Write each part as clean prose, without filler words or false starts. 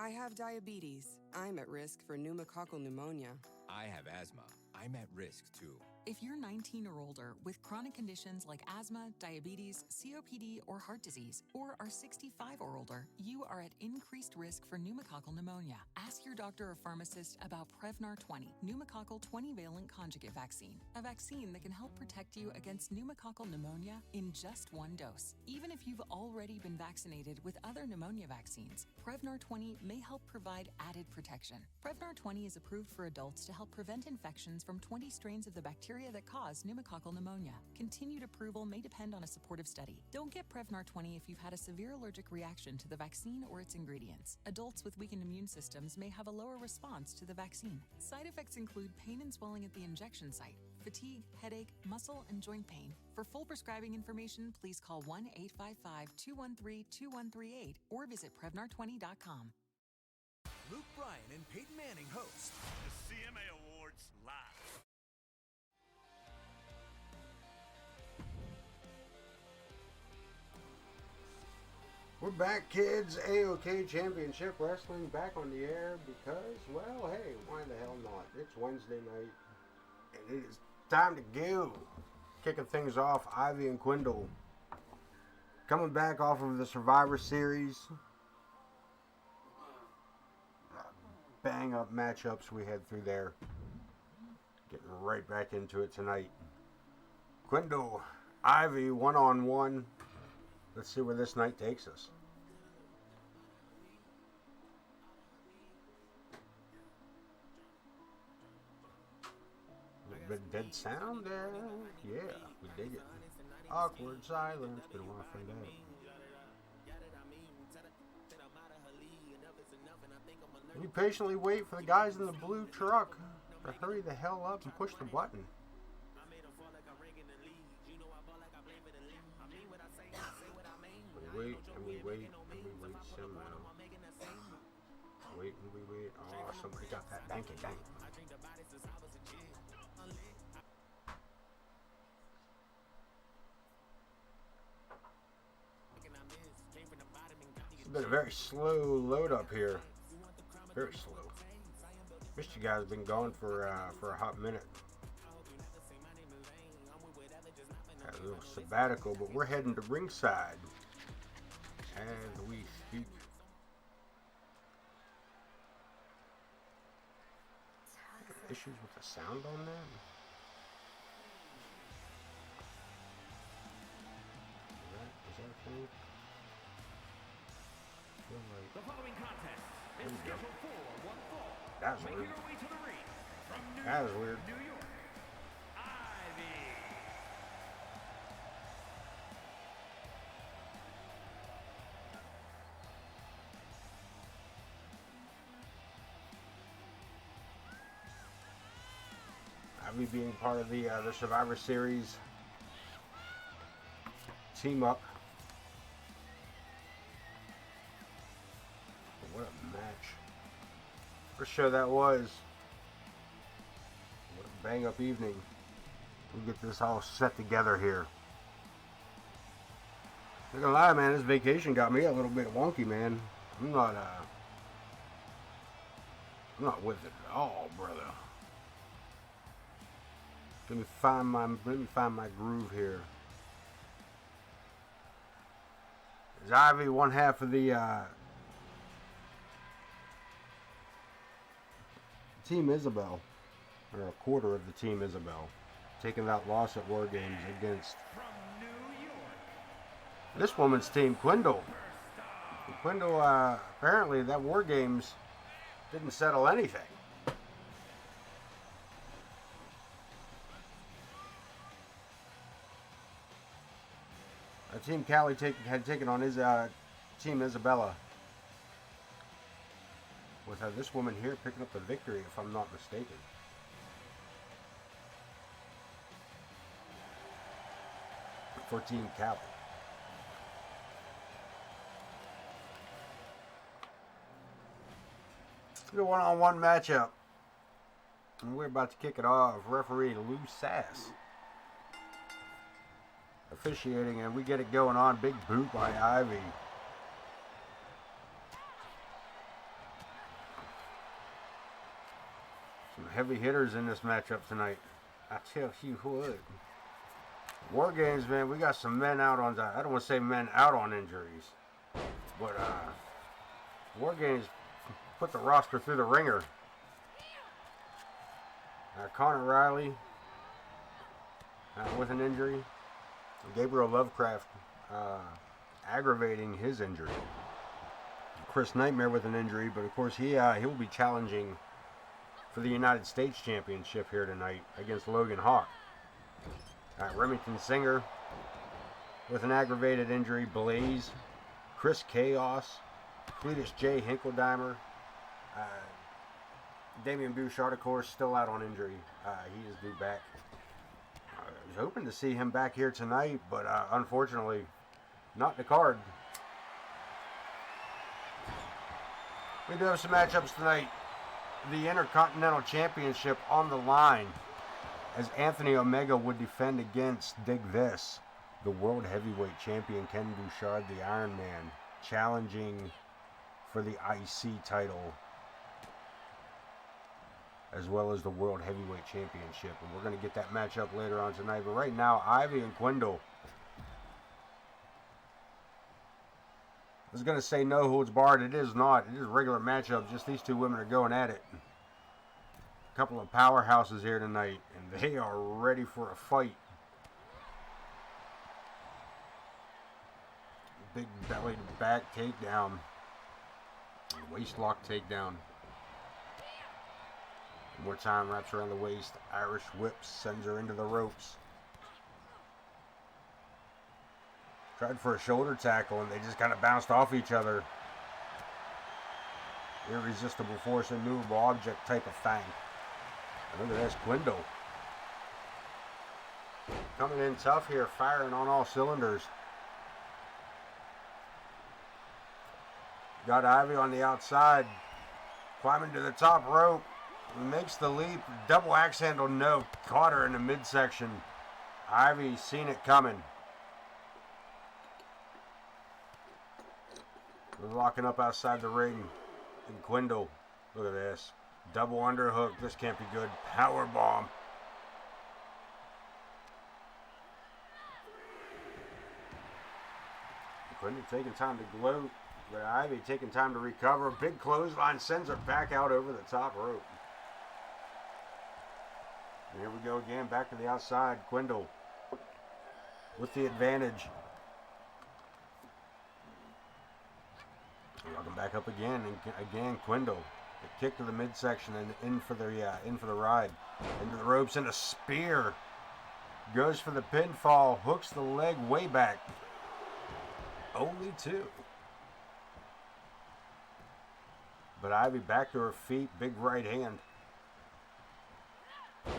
I have diabetes. I'm at risk for pneumococcal pneumonia. I have asthma. I'm at risk too. If you're 19 or older with chronic conditions like asthma, diabetes, COPD, or heart disease, or are 65 or older, you are at increased risk for pneumococcal pneumonia. Ask your doctor or pharmacist about Prevnar 20, pneumococcal 20-valent conjugate vaccine, a vaccine that can help protect you against pneumococcal pneumonia in just one dose. Even if you've already been vaccinated with other pneumonia vaccines, Prevnar 20 may help provide added protection. Prevnar 20 is approved for adults to help prevent infections from 20 strains of the bacteria that cause pneumococcal pneumonia. Continued approval may depend on a supportive study. Don't get Prevnar 20 if you've had a severe allergic reaction to the vaccine or its ingredients. Adults with weakened immune systems may have a lower response to the vaccine. Side effects include pain and swelling at the injection site, fatigue, headache, muscle, and joint pain. For full prescribing information, please call 1-855-213-2138 or visit Prevnar20.com. Luke Bryan and Peyton Manning host the CMA Awards live. We're back, kids. AoK Championship Wrestling back on the air because, well, hey, why the hell not? It's Wednesday night, and it is time to go. Kicking things off, Ivy and Quindell. Coming back off of the Survivor Series. Bang-up matchups we had through there. Getting right back into it tonight. Quindell, Ivy, one-on-one. Let's see where this night takes us. A little bit of dead sound there. Yeah, we dig it. Awkward silence. Gonna want to find out. We patiently wait for the guys in the blue truck to hurry the hell up and push the button. We wait and we wait and we wait somehow. Wait and we wait. Oh, somebody got that. Dang it, dang it. It's been a very slow load up here. Very slow. Missed you guys. Been gone for a hot minute. Had a little sabbatical, but we're heading to ringside as we speak. Issues with the sound on that? Is that a thing? The following contest is scheduled for one fall. That's making weird. her way to the ring from That is weird. New York, Ivy. Ivy being part of the Survivor Series team up. What a match. First show that was. What a bang up evening. We get this all set together here. Not gonna lie, man, this vacation got me a little bit wonky, man. I'm not with it at all, brother. Let me find my groove here. Is Ivy one half of the Team Isabella, or a quarter of the Team Isabella, taking that loss at War Games against this woman's team, Quindell. Quindell, apparently that War Games didn't settle anything. Team Cali had taken on his Team Isabella. With this woman here picking up the victory, if I'm not mistaken. For Team Cali. The one-on-one matchup. And we're about to kick it off. Referee Lou Sass officiating, and we get it going on. Big boot by Ivy. heavy hitters in this matchup tonight. I tell you what. War Games, man, we got some men out on, I don't want to say men out on injuries, but War Games put the roster through the ringer. Connor Riley with an injury. Gabriel Lovecraft aggravating his injury. Chris Nightmare with an injury, but of course he'll be challenging for the United States Championship here tonight against Logan Hawk. Remington Singer with an aggravated injury. Blaze, Chris Chaos, Cletus J. Hinkledimer, Damian Bouchard, of course, still out on injury. He is due back. I was hoping to see him back here tonight, but unfortunately, not in the card. We do have some matchups tonight. The Intercontinental Championship on the line as Anthony Omega would defend against, dig this, the World Heavyweight Champion Ken Bouchard, the Iron Man, challenging for the IC title as well as the World Heavyweight Championship. And we're going to get that matchup later on tonight. But right now, Ivy and Quindell. I was going to say no holds barred. It is not. It is a regular matchup. Just these two women are going at it. A couple of powerhouses here tonight, and they are ready for a fight. Big belly to back takedown. Waist lock takedown. One more time, wraps around the waist. Irish whips, sends her into the ropes. Tried for a shoulder tackle, and they just kind of bounced off each other. Irresistible force, immovable object type of thing. And look at this, Quindell. Coming in tough here, firing on all cylinders. Got Ivy on the outside. Climbing to the top rope. Makes the leap. Double axe handle, no. Caught her in the midsection. Ivy seen it coming. We're locking up outside the ring. And Quindell, look at this. Double underhook. This can't be good. Power bomb. Quindell taking time to gloat. But Ivy taking time to recover. Big clothesline sends her back out over the top rope. And here we go again. Back to the outside. Quindell with the advantage. Welcome back up again, and again Quindell. A kick to the midsection and in for the ride. Into the ropes and a spear. Goes for the pinfall. Hooks the leg way back. Only two. But Ivy back to her feet. Big right hand. And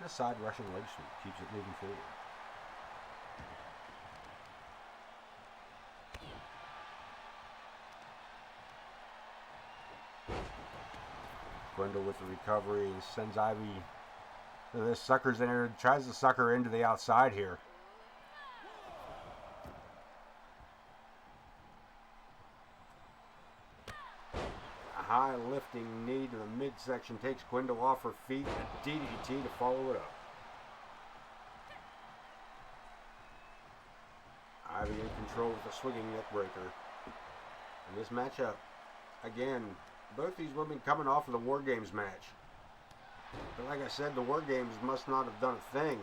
a side Russian leg sweep. Keeps it moving forward. Quindell with the recovery, sends Ivy. This sucker's in her, tries to suck her into the outside here. A high lifting knee to the midsection takes Quindell off her feet, and a DDT to follow it up. Ivy in control with a swinging neck breaker. In this matchup, again, both these women coming off of the War Games match. But like I said, the War Games must not have done a thing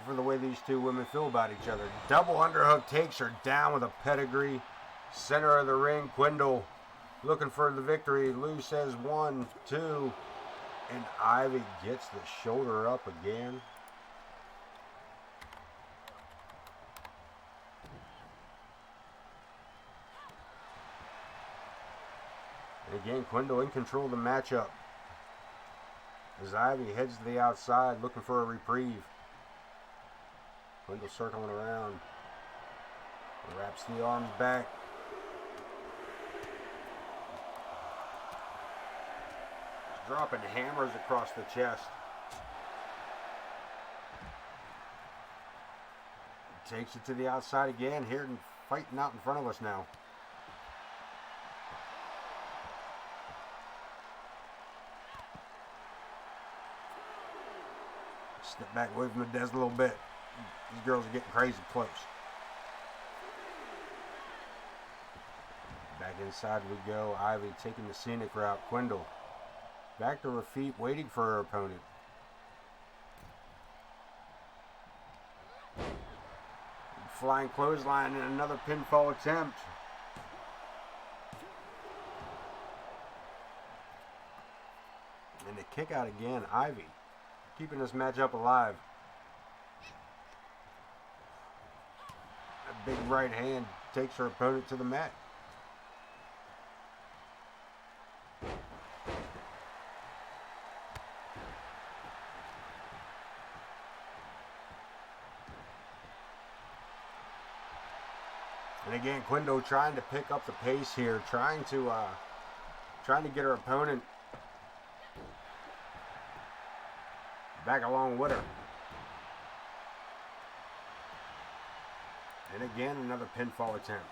for the way these two women feel about each other. Double underhook takes her down with a pedigree. Center of the ring, Quindell looking for the victory. Lou says 1, 2, and Ivy gets the shoulder up again. Again, Quindell in control of the matchup. As Ivy heads to the outside looking for a reprieve. Quindell circling around. Wraps the arms back. Dropping hammers across the chest. Takes it to the outside again. Here and fighting out in front of us now. Step back away from the desk a little bit. These girls are getting crazy close. Back inside we go. Ivy taking the scenic route. Quindell back to her feet, waiting for her opponent. Flying clothesline and another pinfall attempt. And the kick out again. Ivy keeping this matchup alive. A big right hand takes her opponent to the mat. And again, Quindell trying to pick up the pace here, trying to get her opponent back along with her. And again, another pinfall attempt.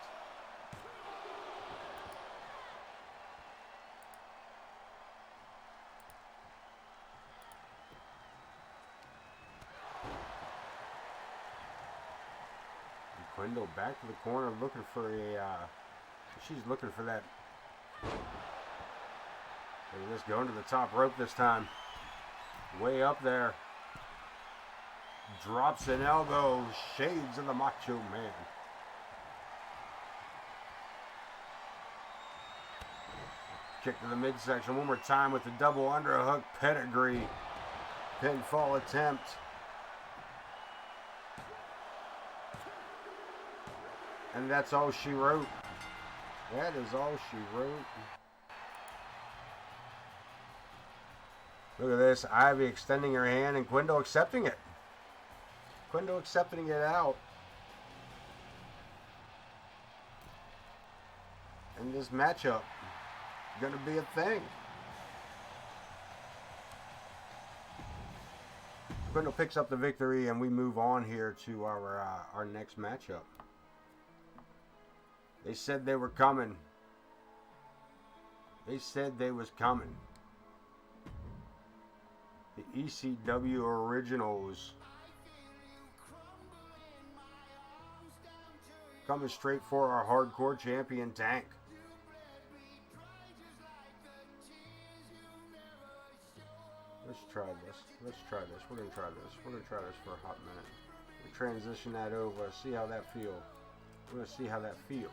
Quindell back to the corner, looking for she's looking for that. They're just going to the top rope this time. Way up there. Drops an elbow. Shades of the Macho Man. Kick to the midsection one more time with the double underhook pedigree. Pinfall attempt. And that's all she wrote. That is all she wrote. Look at this. Ivy extending her hand and Quindell accepting it. Quindell accepting it out. And this matchup is going to be a thing. Quindell picks up the victory and we move on here to our next matchup. They said they were coming. They said they was coming. The ECW Originals. Coming straight for our hardcore champion, Tank. Let's try this. Let's try this. We're going to try this. We're going to try this for a hot minute. We transition that over. See how that feels. We're going to see how that feels.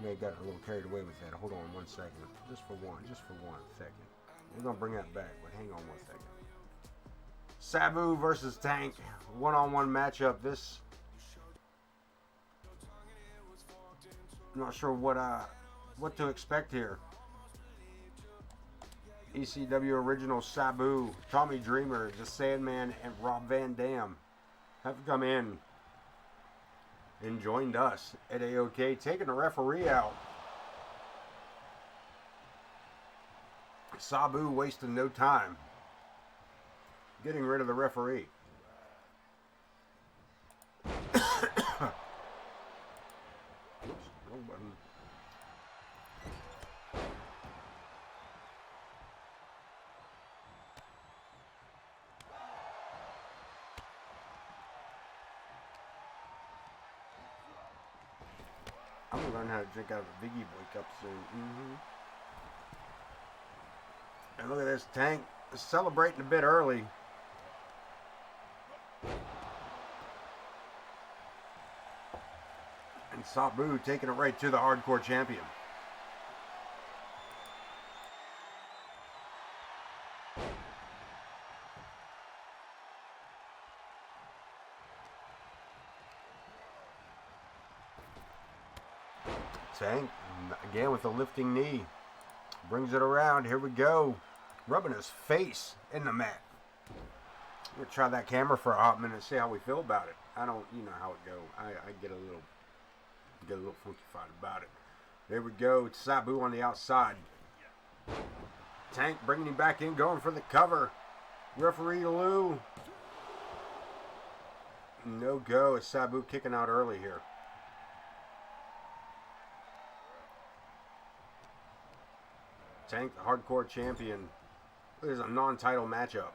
May have gotten a little carried away with that. Hold on one second. Just for one second. We're going to bring that back, but hang on one second. Sabu versus Tank. One-on-one matchup. This... I'm not sure what to expect here. ECW Original Sabu, Tommy Dreamer, The Sandman, and Rob Van Dam have come in and joined us at AoK, taking the referee out. Sabu wasting no time getting rid of the referee. Oops, wrong button. I'm gonna learn how to drink out of a Biggie Boy cup soon. And look at this, Tank celebrating a bit early. And Sabu taking it right to the hardcore champion. Tank, again with a lifting knee. Brings it around. Here we go. Rubbing his face in the mat. We'll try that camera for a hot minute and see how we feel about it. I don't, you know how it go. I get a little funky-fied about it. There we go. It's Sabu on the outside. Tank bringing him back in, going for the cover. Referee Lou. No go. It's Sabu kicking out early here. Tank, the hardcore champion. This is a non-title matchup.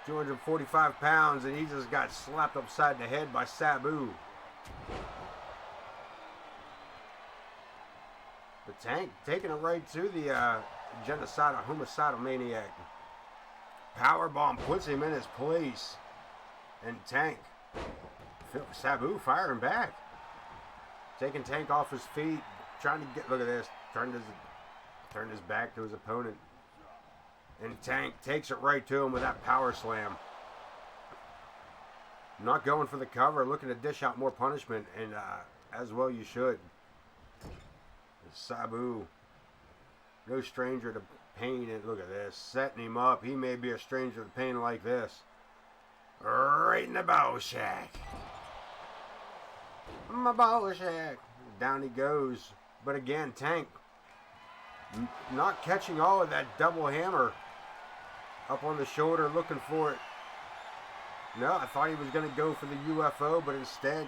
245 pounds, and he just got slapped upside the head by Sabu. The Tank taking it right to the genocidal, homicidal maniac. Powerbomb puts him in his place. And Tank, Sabu firing back. Taking Tank off his feet, trying to get, look at this, turned his back to his opponent. And Tank takes it right to him with that power slam. Not going for the cover, looking to dish out more punishment, and as well you should. Sabu, no stranger to pain, and look at this, setting him up. He may be a stranger to pain like this. Right in the bow shack. My bow shack. Down he goes. But again, Tank not catching all of that double hammer. Up on the shoulder, looking for it. No, I thought he was going to go for the UFO, but instead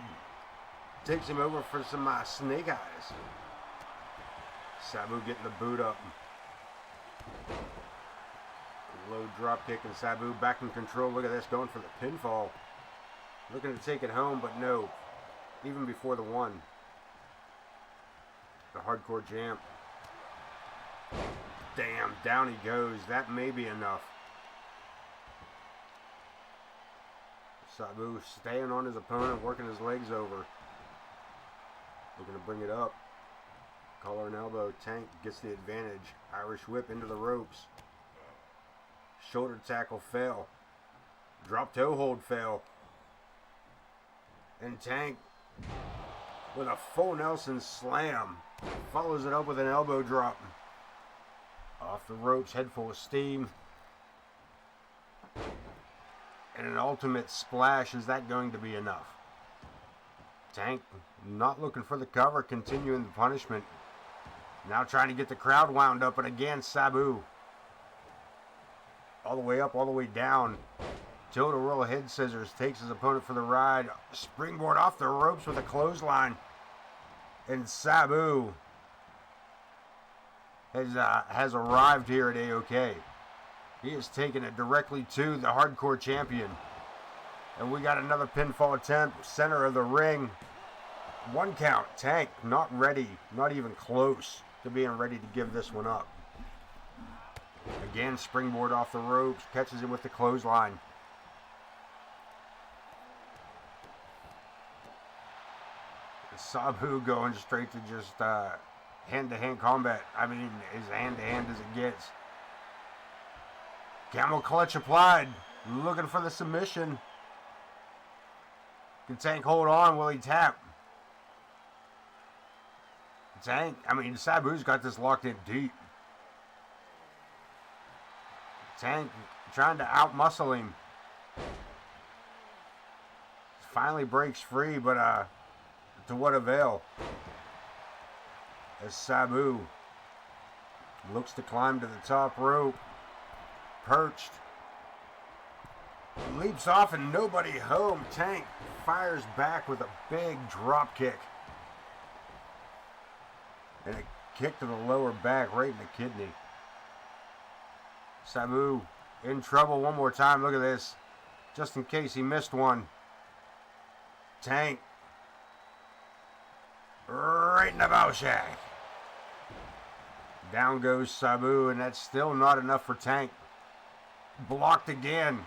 takes him over for some snake eyes. Sabu getting the boot up. Low drop kick, and Sabu back in control. Look at this, going for the pinfall. Looking to take it home, but no. Even before the one. The hardcore jam. Damn, down he goes. That may be enough. Sabu staying on his opponent, working his legs over. Looking to bring it up. Collar and elbow. Tank gets the advantage. Irish whip into the ropes. Shoulder tackle fail. Drop toe hold fail. And Tank with a full Nelson slam. Follows it up with an elbow drop. Off the ropes, head full of steam. And an ultimate splash. Is that going to be enough? Tank not looking for the cover, continuing the punishment. Now trying to get the crowd wound up, and again Sabu. All the way up, all the way down. Tilda roll head scissors, takes his opponent for the ride. Springboard off the ropes with a clothesline. And Sabu has arrived here at AoK. He has taken it directly to the hardcore champion. And we got another pinfall attempt, center of the ring. One count. Tank not ready, not even close to being ready to give this one up. Again, springboard off the ropes, catches him with the clothesline. Sabu going straight to just hand-to-hand combat. I mean, as hand-to-hand as it gets. Camel clutch applied. Looking for the submission. Can Tank hold on? Will he tap? Tank, Sabu's got this locked in deep. Tank trying to out-muscle him. Finally breaks free, but to what avail? As Sabu looks to climb to the top rope. Perched. Leaps off and nobody home. Tank fires back with a big drop kick. And a kick to the lower back, right in the kidney. Sabu in trouble one more time. Look at this. Just in case he missed one. Tank. Right in the bow shack. Down goes Sabu, and that's still not enough for Tank. Blocked again.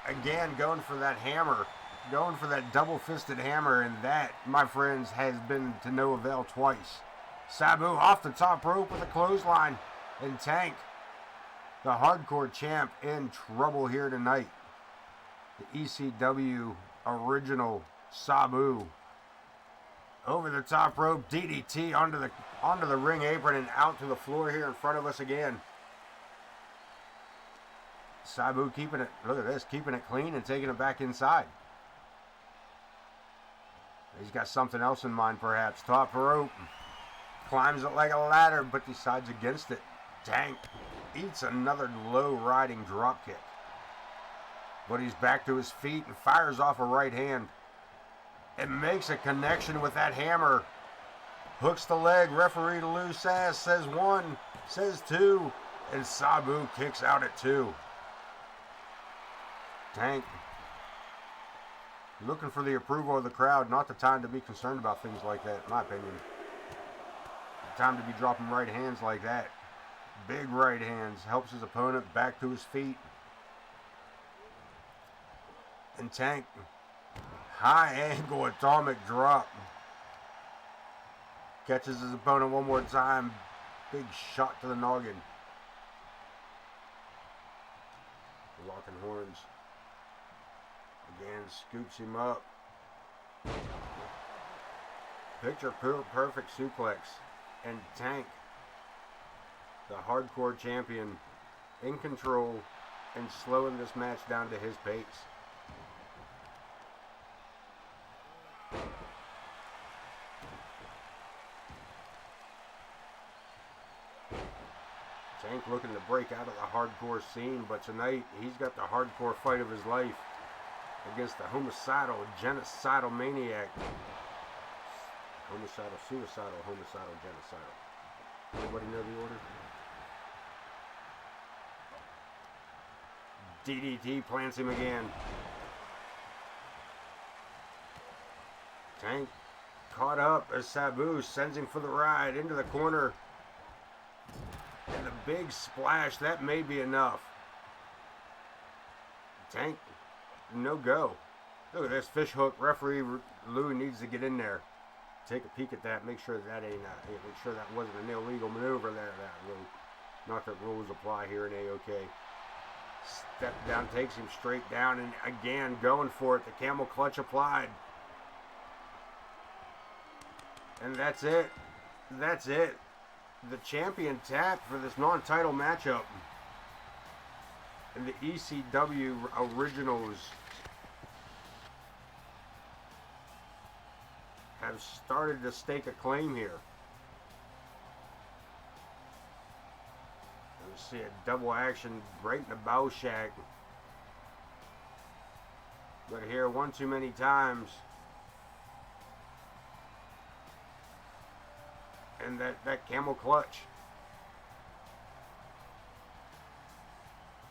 Again, going for that hammer. Going for that double-fisted hammer, and that, my friends, has been to no avail twice. Sabu off the top rope with a clothesline. And Tank, the hardcore champ, in trouble here tonight. The ECW original Sabu. Over the top rope, DDT onto the ring apron and out to the floor here in front of us again. Sabu keeping it, look at this, keeping it clean and taking it back inside. He's got something else in mind perhaps. Top rope. Climbs it like a ladder, but decides against it. Tank eats another low riding drop kick. But he's back to his feet and fires off a right hand. And makes a connection with that hammer. Hooks the leg. Referee to lose says one, says two, And Sabu kicks out at 2. Tank looking for the approval of the crowd. Not the time to be concerned about things like that, in my opinion. The time to be dropping right hands like that. Big right hands. Helps his opponent back to his feet. And Tank, high angle atomic drop. Catches his opponent one more time. Big shot to the noggin. Locking horns. Again, scoops him up. Picture perfect suplex. And Tank, the hardcore champion, in control and slowing this match down to his pace. Tank looking to break out of the hardcore scene, but tonight he's got the hardcore fight of his life against the homicidal, genocidal maniac. Homicidal, suicidal, homicidal, genocidal. Anybody know the order? DDT plants him again. Tank caught up as Sabu sends him for the ride into the corner. And the big splash, that may be enough. Tank, no go. Look at this fish hook. Referee Lou needs to get in there. Take a peek at that. Make sure that ain't. Make sure that wasn't an illegal maneuver there. That Lou. Not that rules apply here in AoK. Step down, takes him straight down, and again going for it. The camel clutch applied. And that's it. That's it. The champion tap for this non-title matchup. And the ECW Originals have started to stake a claim here. We see a double action right in the bow shack. But here one too many times. And that camel clutch.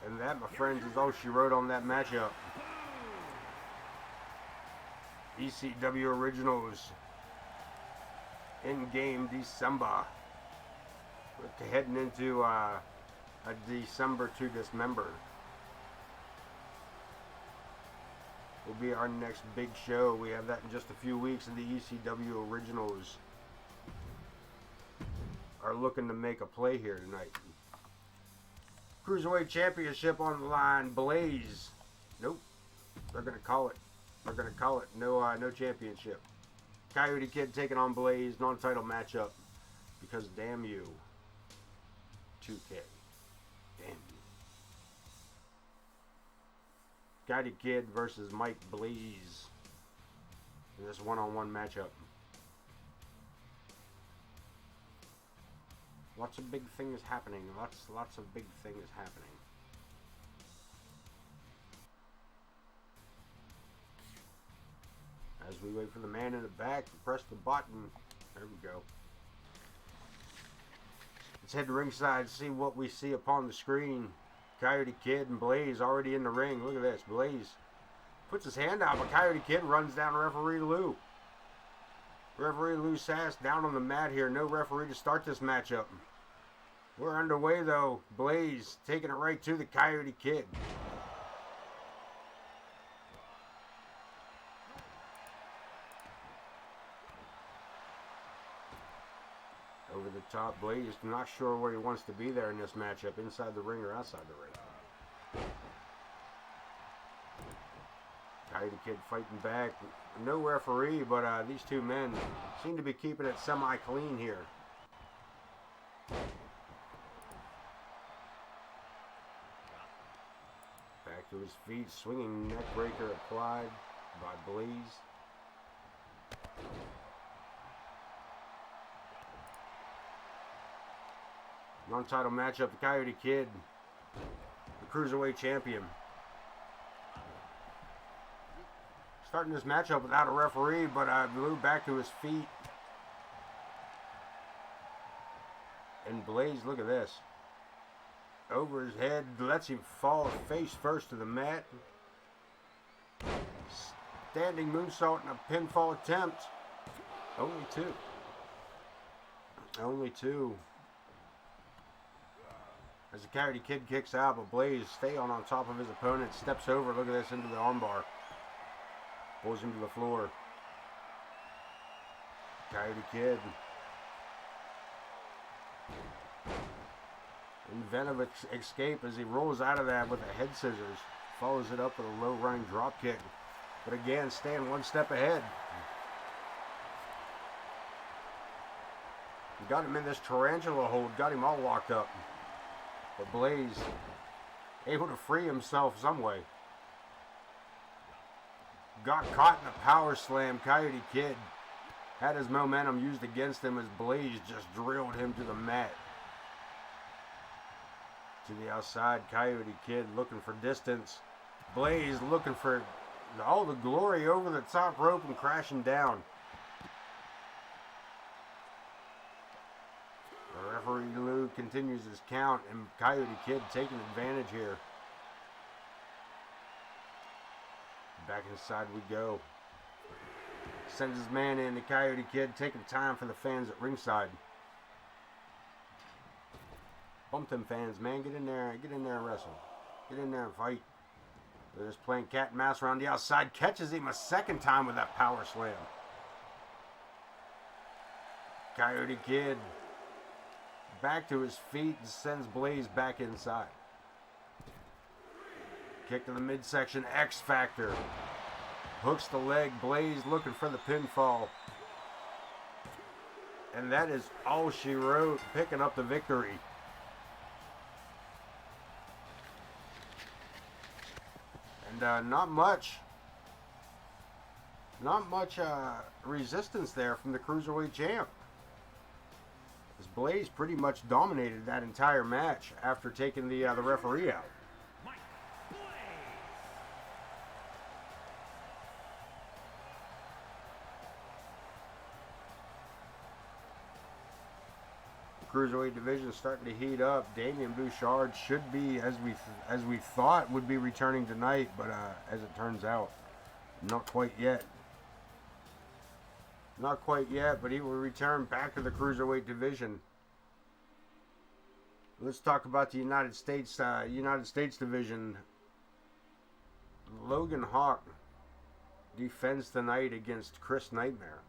And that, my friends, is all she wrote on that matchup. ECW Originals in-game December. We're heading into a December to Dismember. Will be our next big show. We have that in just a few weeks, and the ECW Originals are looking to make a play here tonight. Cruiserweight Championship on the line. Blaze. Nope. They're gonna call it. They're gonna call it. No championship. Coyote Kid taking on Blaze. Non-title matchup. Because damn you. 2K. Damn you. Coyote Kid versus Mike Blaze. In this one-on-one matchup. Lots of big things happening. Lots of big things happening. As we wait for the man in the back to press the button. There we go. Let's head to ringside and see what we see upon the screen. Coyote Kid and Blaze already in the ring. Look at this. Blaze puts his hand out, but Coyote Kid runs down referee Lou. Referee Lou Sass down on the mat here. No referee to start this matchup. We're underway though. Blaze taking it right to the Coyote Kid. Over the top, Blaze not sure where he wants to be there in this matchup, inside the ring or outside the ring. Coyote Kid fighting back. No referee, but these two men seem to be keeping it semi-clean here. Back to his feet, swinging neck breaker applied by Blaze. Non-title matchup, the Coyote Kid, the Cruiserweight Champion. Starting this matchup without a referee, but Lou back to his feet. And Blaze, look at this. over his head, lets him fall face first to the mat. Standing moonsault and a pinfall attempt. Only two. Only two. As the Coyote Kid kicks out, but Blaze stay on top of his opponent. Steps over, look at this, into the armbar. Pulls him to the floor. Coyote Kid. Inventive escape as he rolls out of that with a head scissors. Follows it up with a low running drop kick. But again, staying one step ahead. Got him in this tarantula hold. Got him all locked up. But Blaze able to free himself some way. Got caught in a power slam. Coyote Kid had his momentum used against him as Blaze just drilled him to the mat. To the outside, Coyote Kid looking for distance. Blaze looking for all the glory over the top rope and crashing down. The referee Lou continues his count, and Coyote Kid taking advantage here. Back inside we go. Sends his man in, the Coyote Kid taking time for the fans at ringside. Bump them fans, man. Get in there and wrestle. Get in there and fight. They're just playing cat and mouse around the outside. Catches him a second time with that power slam. Coyote Kid back to his feet and sends Blaze back inside. Kick to the midsection, X Factor. Hooks the leg, Blaze looking for the pinfall. And that is all she wrote, picking up the victory. And not much resistance there from the Cruiserweight champ. As Blaze pretty much dominated that entire match after taking the referee out. Cruiserweight division starting to heat up. Damien Bouchard should be, as we thought, would be returning tonight, but as it turns out, not quite yet. Not quite yet, but he will return back to the Cruiserweight division. Let's talk about the United States division. Logan Hawk defends tonight against Kris Nightmare.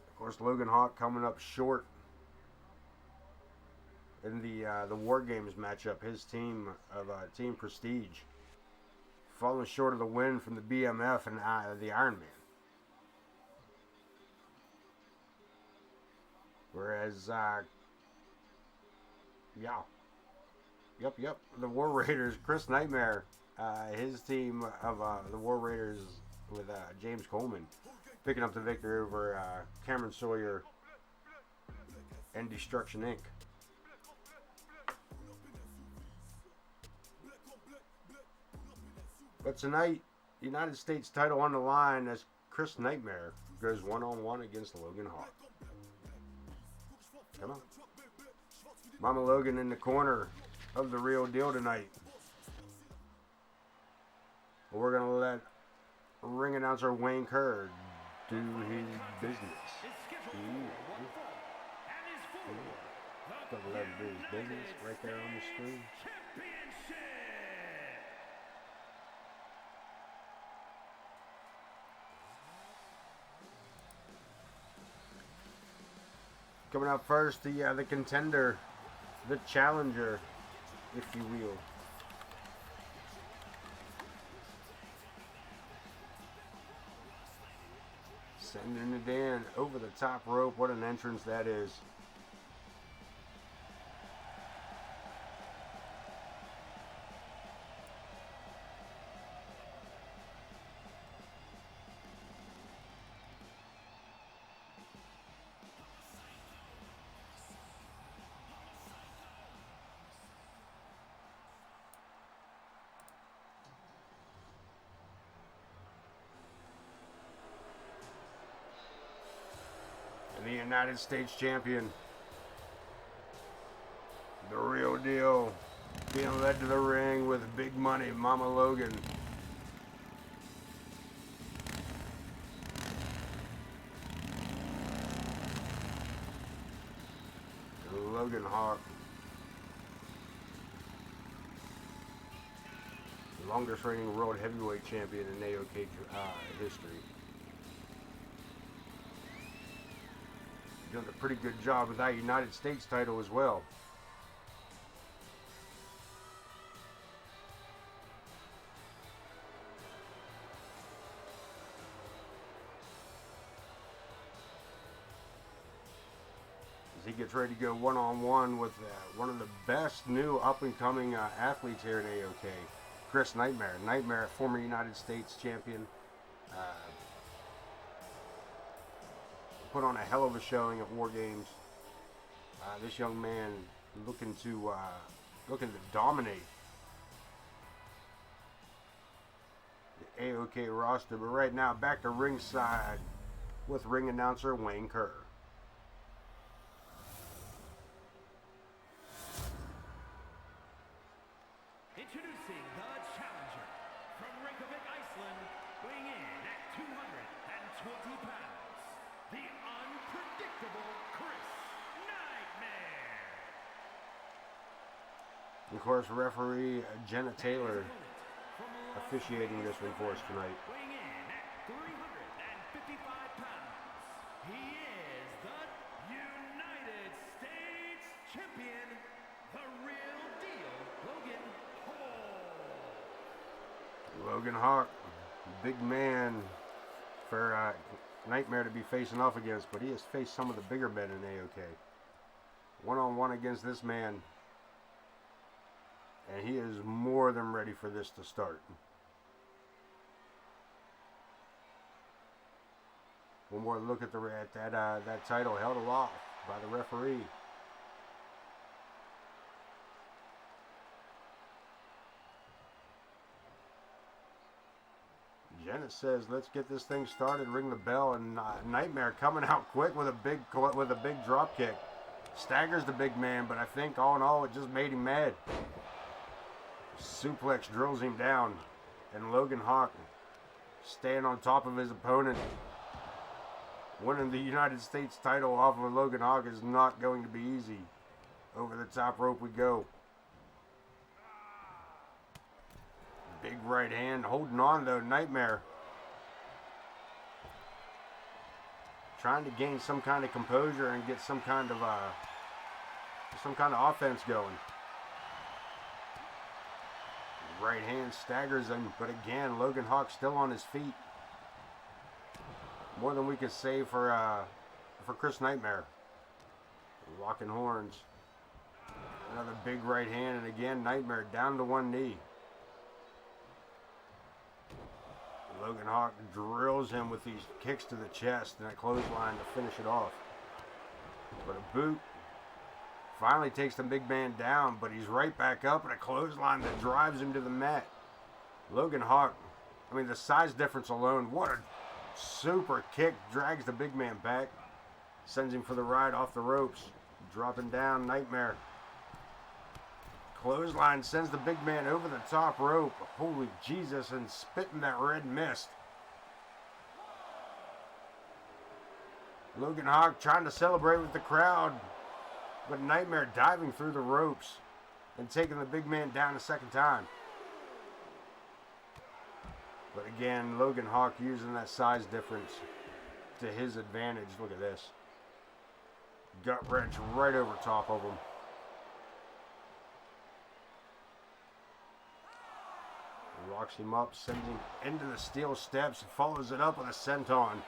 Of course, Logan Hawk coming up short in the War Games matchup. His team of Team Prestige falling short of the win from the BMF and the Iron Man. Whereas, the War Raiders, Kris Nightmare, his team of the War Raiders with James Coleman, picking up the victory over Kamron, Sawyer, and Destruction Inc. But tonight, United States title on the line as Kris Nightmare goes one-on-one against Logan Hawk. Come on. Mama Logan in the corner of the real deal tonight. We're going to let ring announcer Wayne Kerr do his business. Gonna let him do his business right there on the screen. Coming up first, the contender, the challenger, if you will. Sending it in over the top rope. What an entrance that is. The United States champion, deal. Being led to the ring with big money, Mama Logan. And Logan Hawk. The longest reigning world heavyweight champion in AoK history. Doing a pretty good job with that United States title as well. As he gets ready to go one-on-one with one of the best new up-and-coming athletes here in AoK, Kris Nightmare. Nightmare, former United States champion. Put on a hell of a showing at War Games. This young man looking to dominate the AoK roster. But right now, back to ringside with ring announcer Wayne Kerr. Introducing the challenger from Reykjavik, Iceland, weighing in at 220 pounds, the unpredictable Kris Nightmare. Of course, referee Jenna Taylor officiating this one for us tonight. Weighing in at 355 pounds, he is the United States champion, the real deal, Logan Hawk. Logan Hawk, big man for Nightmare to be facing off against, but he has faced some of the bigger men in AoK. One-on-one against this man, and he is more than ready for this to start. One more look at that title held aloft by the referee. Jenna says, "Let's get this thing started. Ring the bell." And Nightmare coming out quick with a big drop kick. Staggers the big man, but I think all in all, it just made him mad. Suplex drills him down, and Logan Hawk staying on top of his opponent. Winning the United States title off of Logan Hawk is not going to be easy. Over the top rope we go. Big right hand, holding on though, Nightmare. Trying to gain some kind of composure and get some kind of offense going. Right hand staggers him, but again, Logan Hawk still on his feet. More than we could say for Kris Nightmare. Locking horns. Another big right hand, and again, Nightmare down to one knee. Logan Hawk drills him with these kicks to the chest and a clothesline to finish it off. But a boot finally takes the big man down, but he's right back up, and a clothesline that drives him to the mat. Logan Hawk, I mean, the size difference alone, what a super kick, drags the big man back, sends him for the ride off the ropes, dropping down. Nightmare. Clothesline sends the big man over the top rope. Holy Jesus, and spitting that red mist. Logan Hawk trying to celebrate with the crowd, but Nightmare diving through the ropes and taking the big man down a second time. But again, Logan Hawk using that size difference to his advantage. Look at this. Gut wrench right over top of him. Locks him up, sends him into the steel steps, and follows it up with a senton.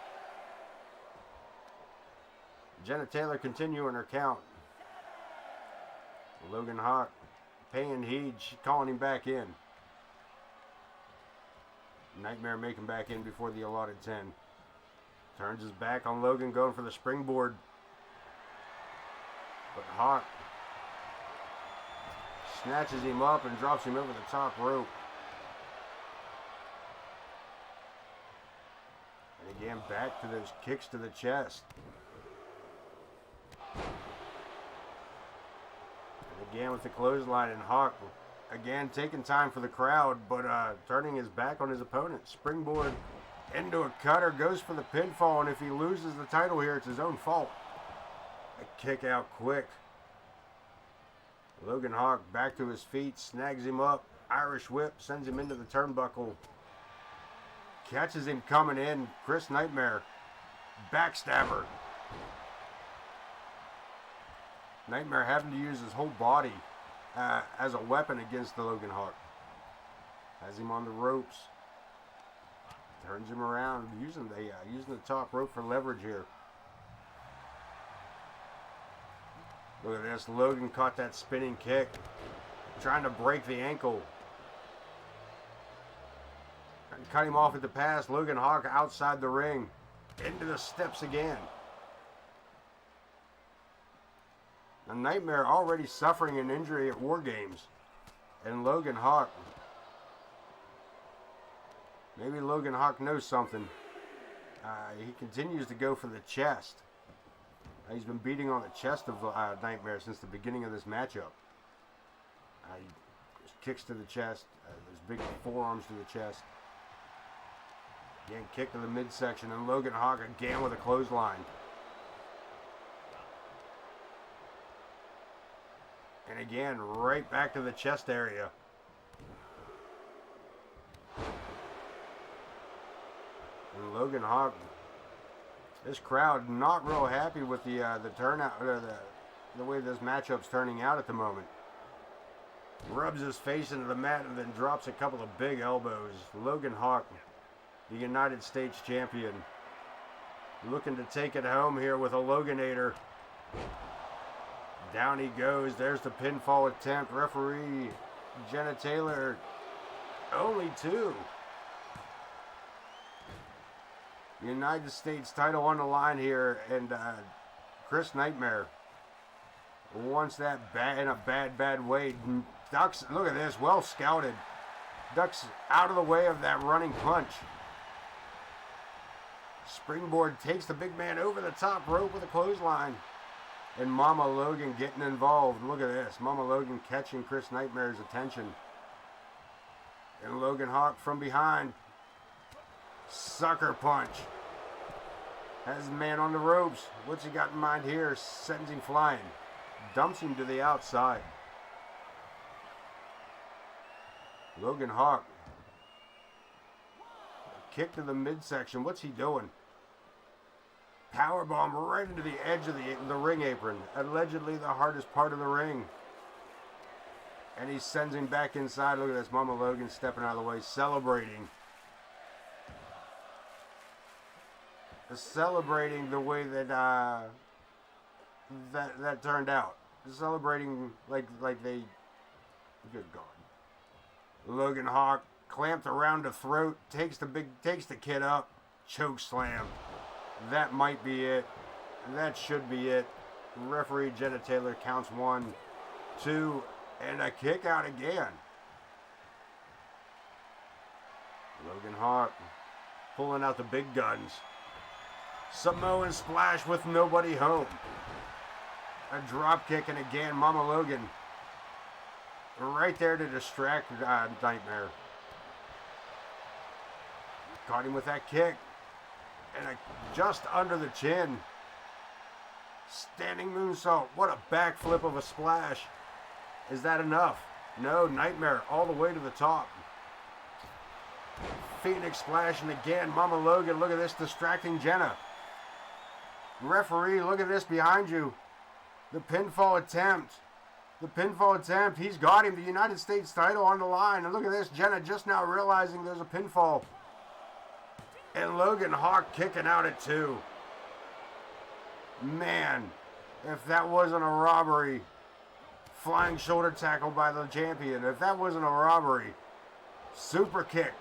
Jenna Taylor continuing her count. Logan Hawk paying heed, calling him back in. Nightmare making back in before the allotted 10. Turns his back on Logan, going for the springboard. But Hawk snatches him up and drops him over the top rope. And again, back to those kicks to the chest. And Again with the clothesline, and Hawk again taking time for the crowd, but turning his back on his opponent. Springboard into a cutter, goes for the pinfall, and if he loses the title here, it's his own fault. A kick out quick. Logan Hawk back to his feet, snags him up. Irish whip, sends him into the turnbuckle. Catches him coming in. Chris Nightmare, backstabber. Nightmare having to use his whole body as a weapon against the Logan Hawk. Has him on the ropes. Turns him around, using the top rope for leverage here. Look at this. Logan caught that spinning kick, trying to break the ankle. And cut him off at the pass. Logan Hawk outside the ring, into the steps again. A Nightmare already suffering an injury at War Games. And Logan Hawk. Maybe Logan Hawk knows something. He continues to go for the chest. He's been beating on the chest of Nightmare since the beginning of this matchup. Kicks to the chest. There's big forearms to the chest. Again, kick to the midsection. And Logan Hawk again with a clothesline. And again, right back to the chest area. And Logan Hawk, this crowd not real happy with the turnout, or the way this matchup's turning out at the moment. Rubs his face into the mat and then drops a couple of big elbows. Logan Hawk, the United States champion, looking to take it home here with a Loganator. Down he goes. There's the pinfall attempt. Referee Jenna Taylor, only 2. United States title on the line here, and Chris Nightmare wants that in a bad way. Ducks, look at this, well scouted. Ducks out of the way of that running punch. Springboard takes the big man over the top rope with a clothesline. And Mama Logan getting involved. Look at this. Mama Logan catching Chris Nightmare's attention. And Logan Hawk from behind. Sucker punch. Has the man on the ropes. What's he got in mind here? Sends him flying. Dumps him to the outside. Logan Hawk. Kick to the midsection. What's he doing? Powerbomb right into the edge of the ring apron. Allegedly the hardest part of the ring. And he sends him back inside. Look at this. Mama Logan stepping out of the way. Celebrating. Celebrating the way that that turned out. Celebrating like they... Good God. Logan Hawk clamped around the throat. Takes the kid up. Choke slam. That might be it. That should be it. Referee Jenna Taylor counts 1, 2, and a kick out again. Logan Hawk pulling out the big guns. Samoan splash with nobody home. A drop kick, and again Mama Logan right there to distract Nightmare. Caught him with that kick. And just under the chin. Standing moonsault. What a backflip of a splash. Is that enough? No, Nightmare all the way to the top. Phoenix splash, and again, Mama Logan, look at this, distracting Jenna. Referee, look at this behind you. The pinfall attempt. The pinfall attempt. He's got him. The United States title on the line. And look at this, Jenna just now realizing there's a pinfall. And Logan Hawk kicking out at 2. Man, if that wasn't a robbery. Flying shoulder tackle by the champion. If that wasn't a robbery. Super kick.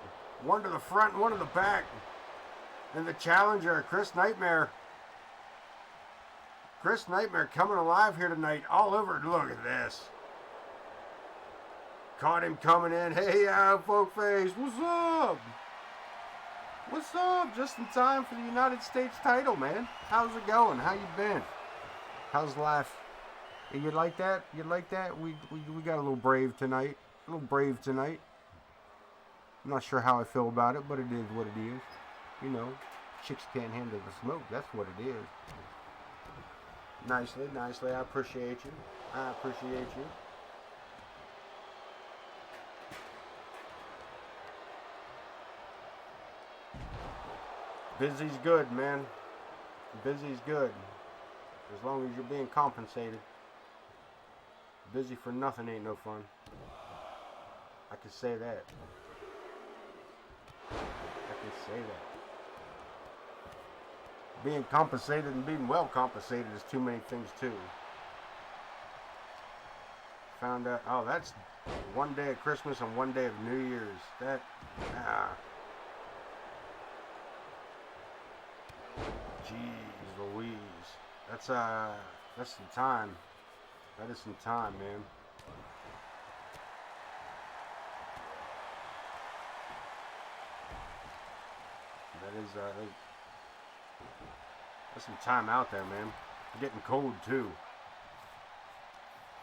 One to the front, one to the back. And the challenger, Chris Nightmare. Chris Nightmare coming alive here tonight. All over. Look at this. Caught him coming in. Hey, folk face. What's up? What's up? Just in time for the United States title, man. How's it going? How you been? How's life? You like that? You like that? We got a little brave tonight. A little brave tonight. I'm not sure how I feel about it, but it is what it is. You know, chicks can't handle the smoke. That's what it is. Nicely, nicely. I appreciate you. I appreciate you. Busy's good, man. Busy's good. As long as you're being compensated. Busy for nothing ain't no fun. I can say that. I can say that. Being compensated and being well compensated is too many things too. Found out, oh, that's one day of Christmas and one day of New Year's. That, Jeez Louise. That's some time. That is some time, man. There's some time out there, man. It's getting cold too.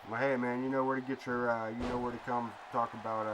Well, hey, man, you know where to get your, you know where to come talk about.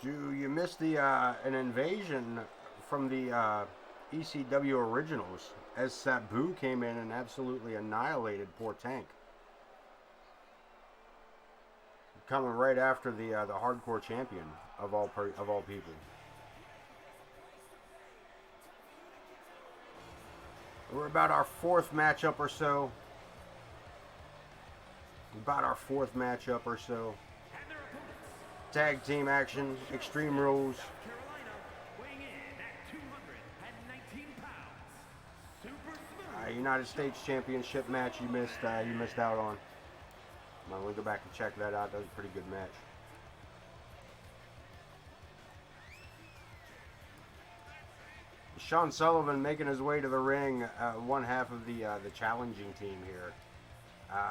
You missed the an invasion from the ECW originals as Sabu came in and absolutely annihilated poor Tank. Coming right after the hardcore champion of all people. We're about our fourth matchup or so. Tag team action, Extreme Rules. United States Championship match you missed out on. I'm going to go back and check that out. That was a pretty good match. Shawn Sullivan making his way to the ring, one half of the challenging team here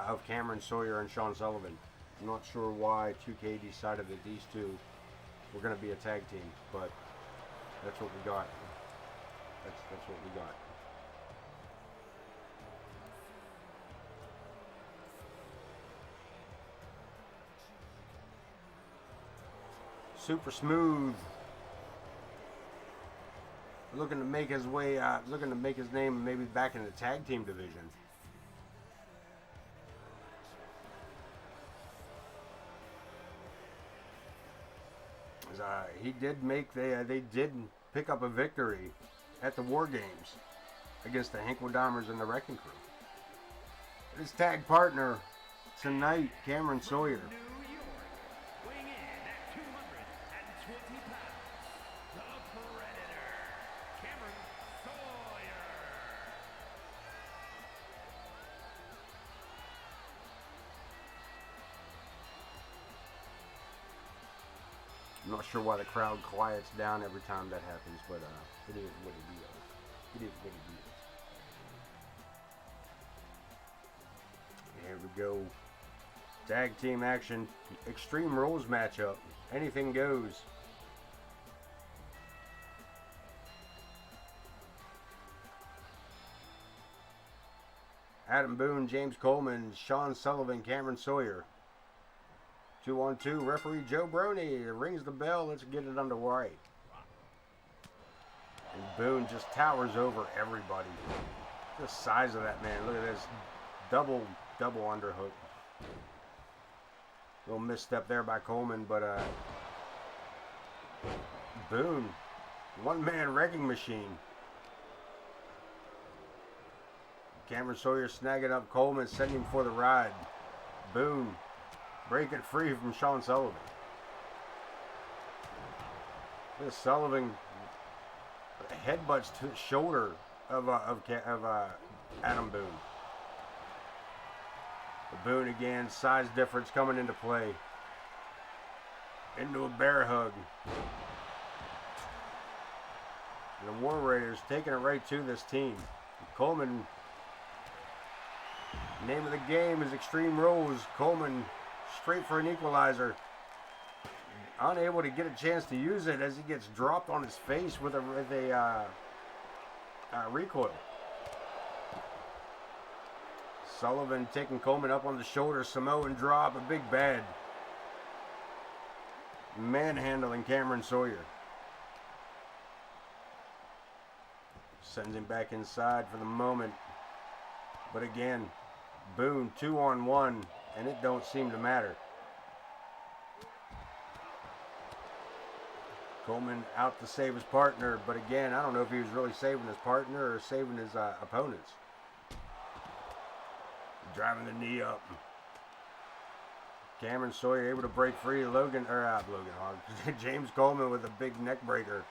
of Kamron, Sawyer, and Shawn Sullivan. I'm not sure why 2K decided that these two were going to be a tag team, but that's what we got. That's what we got. Super Smooth, looking to make his way, looking to make his name maybe back in the tag team division. He did make they did pick up a victory at the War Games against the Hinkledimer and the Wrecking Crew. His tag partner tonight, Kamron, Sawyer. I'm not sure why the crowd quiets down every time that happens, but it is what it is. It is what it is. Here we go. Tag team action. Extreme Rules matchup. Anything goes. Adam Boone, James Coleman, Shawn Sullivan, Kamron Sawyer. 2-on-2, referee Joe Brony rings the bell. Let's get it underway. And Boone just towers over everybody. The size of that man. Look at this. Double underhook. Little misstep there by Coleman, but Boone, one-man wrecking machine. Kamron Sawyer snagging up Coleman, sending him for the ride. Boone break it free from Shawn Sullivan. This Sullivan headbutts to the shoulder of Adam Boone. Boone again, size difference coming into play. Into a bear hug. And the War Raiders taking it right to this team. Coleman, name of the game is Extreme Rules. Coleman straight for an equalizer. Unable to get a chance to use it as he gets dropped on his face with a recoil. Sullivan taking Coleman up on the shoulder. Samoan drop, a big bad. Manhandling Kamron Sawyer. Sends him back inside for the moment. But again, Boone 2-on-1, and it don't seem to matter. Coleman out to save his partner, but again, I don't know if he was really saving his partner or saving his opponents. Driving the knee up. Kamron Sawyer able to break free. James Coleman with a big neck breaker.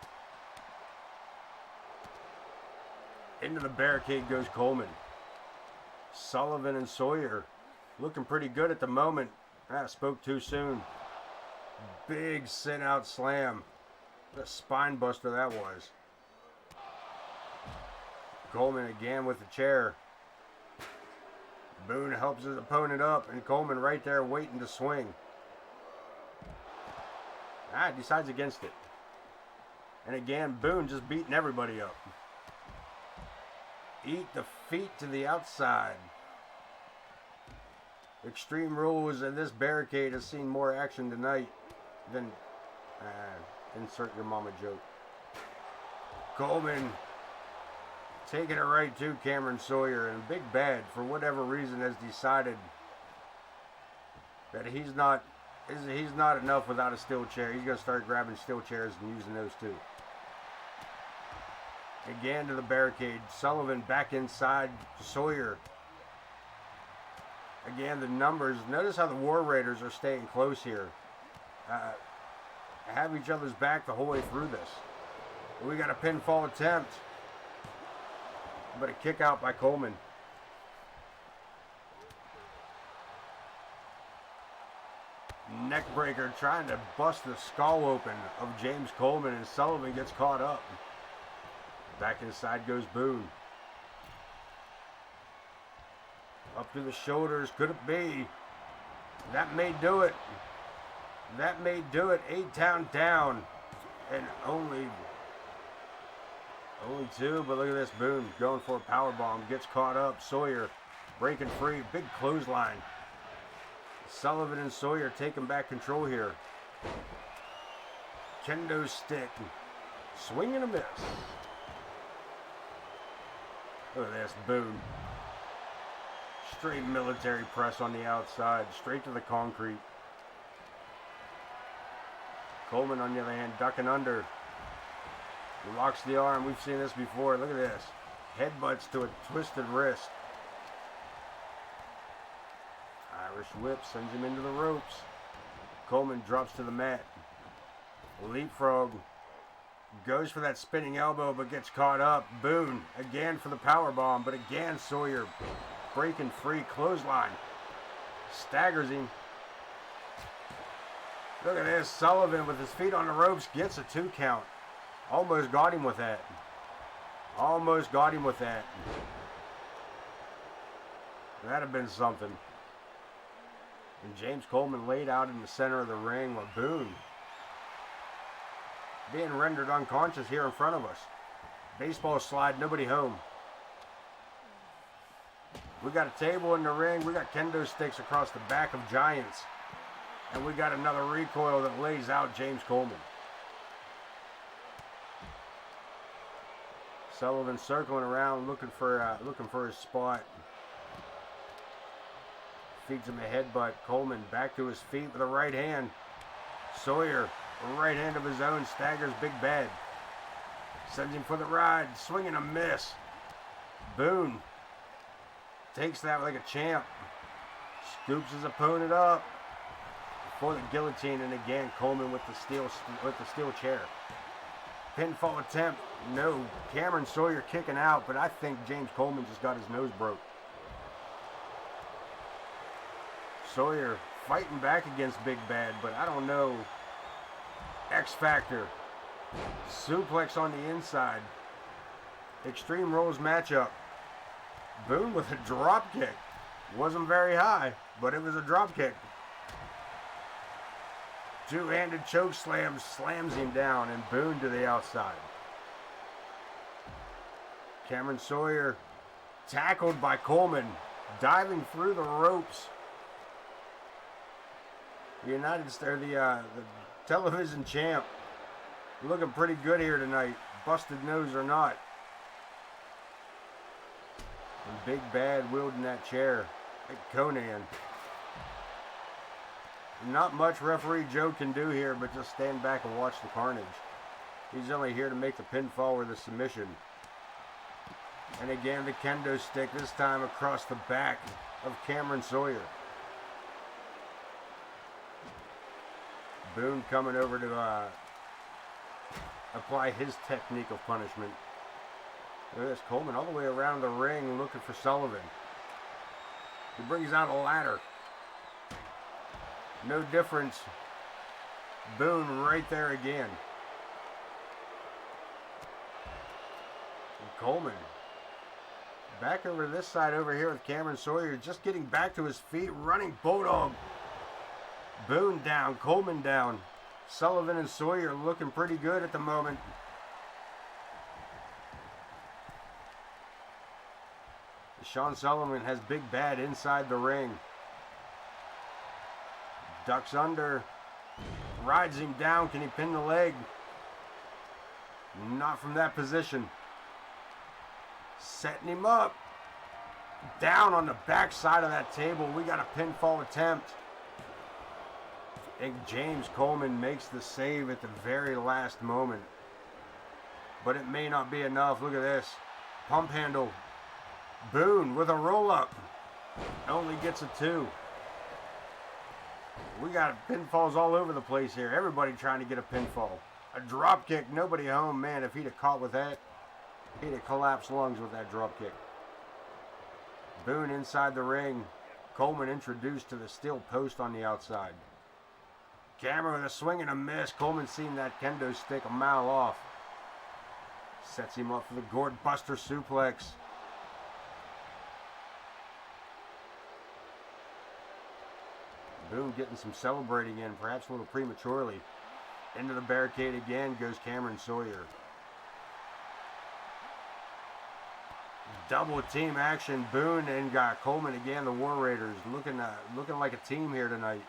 Into the barricade goes Coleman. Sullivan and Sawyer looking pretty good at the moment. I spoke too soon. Big sit out slam. What a spine buster that was. Coleman again with the chair. Boone helps his opponent up, and Coleman right there waiting to swing. Decides against it. And again, Boone just beating everybody up. Eat the feet to the outside. Extreme Rules and this barricade has seen more action tonight than insert your mama joke. Coleman taking it right to Kamron Sawyer, and Big Bad, for whatever reason, has decided that he's not enough without a steel chair. He's going to start grabbing steel chairs and using those too. Again to the barricade. Sullivan back inside Sawyer. Again, the numbers. Notice how the War Raiders are staying close here. Have each other's back the whole way through this. We got a pinfall attempt. but a kick out by Coleman. Neckbreaker trying to bust the skull open of James Coleman, and Sullivan gets caught up. Back inside goes Boone. Up to the shoulders, could it be? That may do it. That may do it. 8 count down. And only 2, but look at this. Boone going for a power bomb. Gets caught up. Sawyer breaking free. Big clothesline. Sullivan and Sawyer taking back control here. Kendo stick. Swing and a miss. Look at this. Boone. Straight military press on the outside. Straight to the concrete. Coleman, on the other hand, ducking under. Locks the arm. We've seen this before. Look at this. Headbutts to a twisted wrist. Irish whip sends him into the ropes. Coleman drops to the mat. Leapfrog. Goes for that spinning elbow, but gets caught up. Boone again for the power bomb, but again Sawyer breaking free. Clothesline. Staggers him. Look at this. Sullivan with his feet on the ropes gets a 2 count. Almost got him with that. Almost got him with that. That'd have been something. And James Coleman laid out in the center of the ring with Boone being rendered unconscious here in front of us. Baseball slide, nobody home. We got a table in the ring. We got kendo sticks across the back of Giants. And we got another recoil that lays out James Coleman. Sullivan circling around, looking for his spot. Feeds him a headbutt. Coleman back to his feet with a right hand. Sawyer, a right hand of his own, staggers Big Bad. Sends him for the ride. Swing and a miss. Boone takes that like a champ. Scoops his opponent up for the guillotine, and again Coleman with the steel chair. Pinfall attempt. No. Kamron Sawyer kicking out, but I think James Coleman just got his nose broke. Sawyer fighting back against Big Bad, but I don't know. X Factor. Suplex on the inside. Extreme Rules matchup. Boone with a drop kick. Wasn't very high, but it was a drop kick. Two-handed choke slam slams him down, and Boone to the outside. Kamron Sawyer tackled by Coleman, diving through the ropes. The television champ looking pretty good here tonight, busted nose or not. And Big Bad wielding that chair like Conan. Not much referee Joe can do here, but just stand back and watch the carnage. He's only here to make the pinfall or the submission. And again, the kendo stick, this time across the back of Kamron Sawyer. Boone coming over to apply his technique of punishment. Look at this, Coleman all the way around the ring looking for Sullivan. He brings out a ladder. No difference. Boone right there again. And Coleman back over this side over here with Kamron Sawyer just getting back to his feet, running Bulldog. Boone down, Coleman down. Sullivan and Sawyer looking pretty good at the moment. Shawn Sullivan has Big Bad inside the ring. Ducks under. Rides him down. Can he pin the leg? Not from that position. Setting him up. Down on the back side of that table. We got a pinfall attempt. And James Coleman makes the save at the very last moment. But it may not be enough. Look at this. Pump handle. Boone with a roll-up. Only gets a 2. We got pinfalls all over the place here. Everybody trying to get a pinfall. A drop kick. Nobody home. Man, if he'd have caught with that. He'd have collapsed lungs with that drop kick. Boone inside the ring. Coleman introduced to the steel post on the outside. Kamron with a swing and a miss. Coleman seeing that kendo stick a mile off. Sets him up for the gourd buster suplex. Boone getting some celebrating in, perhaps a little prematurely. Into the barricade again goes Kamron Sawyer. Double team action. Boone and got Coleman again. The War Raiders looking like a team here tonight.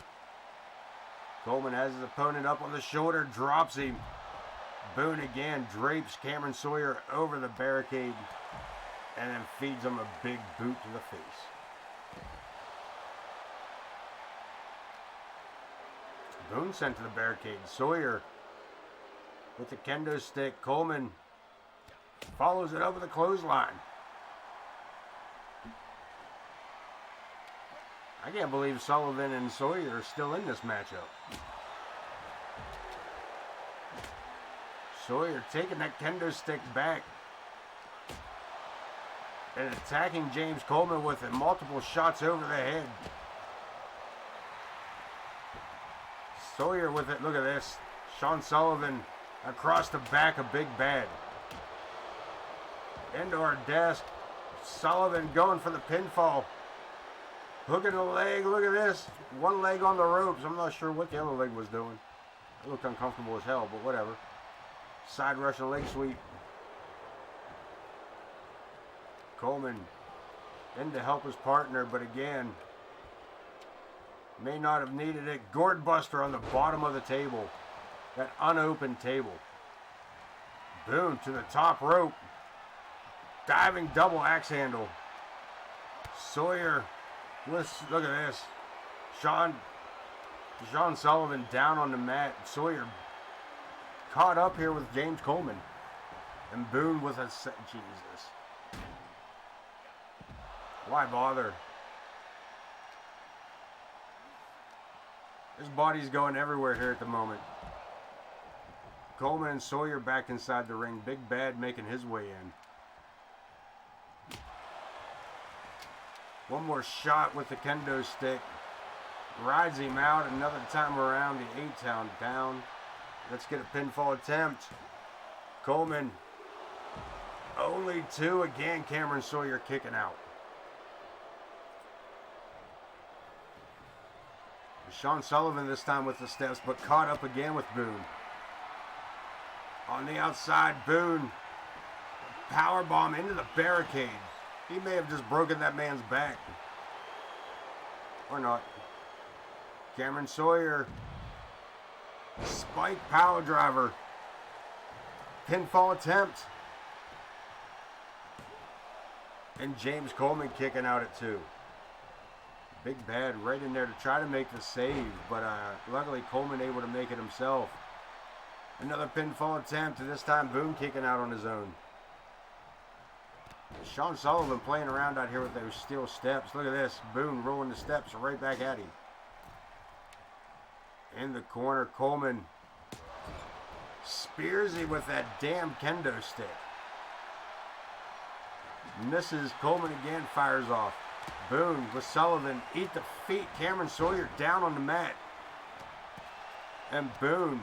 Coleman has his opponent up on the shoulder, drops him. Boone again drapes Kamron Sawyer over the barricade and then feeds him a big boot to the face. Boone sent to the barricade. Sawyer with the kendo stick. Coleman follows it up with a clothesline. I can't believe Sullivan and Sawyer are still in this matchup. Sawyer taking that kendo stick back and attacking James Coleman with it. Multiple shots over the head. Sawyer with it. Look at this. Shawn Sullivan across the back of Big Bad. Into our desk. Sullivan going for the pinfall. Hooking the leg. Look at this. One leg on the ropes. I'm not sure what the other leg was doing. It looked uncomfortable as hell, but whatever. Side Russian leg sweep. Coleman in to help his partner, but again, may not have needed it. Gourd buster on the bottom of the table. That unopened table. Boone to the top rope. Diving double axe handle. Sawyer. Look at this. Shawn Sullivan down on the mat. Sawyer caught up here with James Coleman. And Boone with a... Jesus. Why bother? His body's going everywhere here at the moment. Coleman and Sawyer back inside the ring. Big Bad making his way in. One more shot with the kendo stick. Rides him out. Another time around. The 8-count down. Let's get a pinfall attempt. Coleman. Only two. Again, Kamron Sawyer kicking out. Shawn Sullivan this time with the steps, but caught up again with Boone. On the outside, Boone. Powerbomb into the barricade. He may have just broken that man's back. Or not. Kamron Sawyer. Spike power driver. Pinfall attempt. And James Coleman kicking out at 2. Big Bad right in there to try to make the save, but luckily Coleman able to make it himself. Another pinfall attempt, and this time Boone kicking out on his own. Shawn Sullivan playing around out here with those steel steps. Look at this. Boone rolling the steps right back at him. In the corner, Coleman spears him with that damn kendo stick. Misses. Coleman again fires off. Boone with Sullivan. Eat the feet. Kamron Sawyer down on the mat. And Boone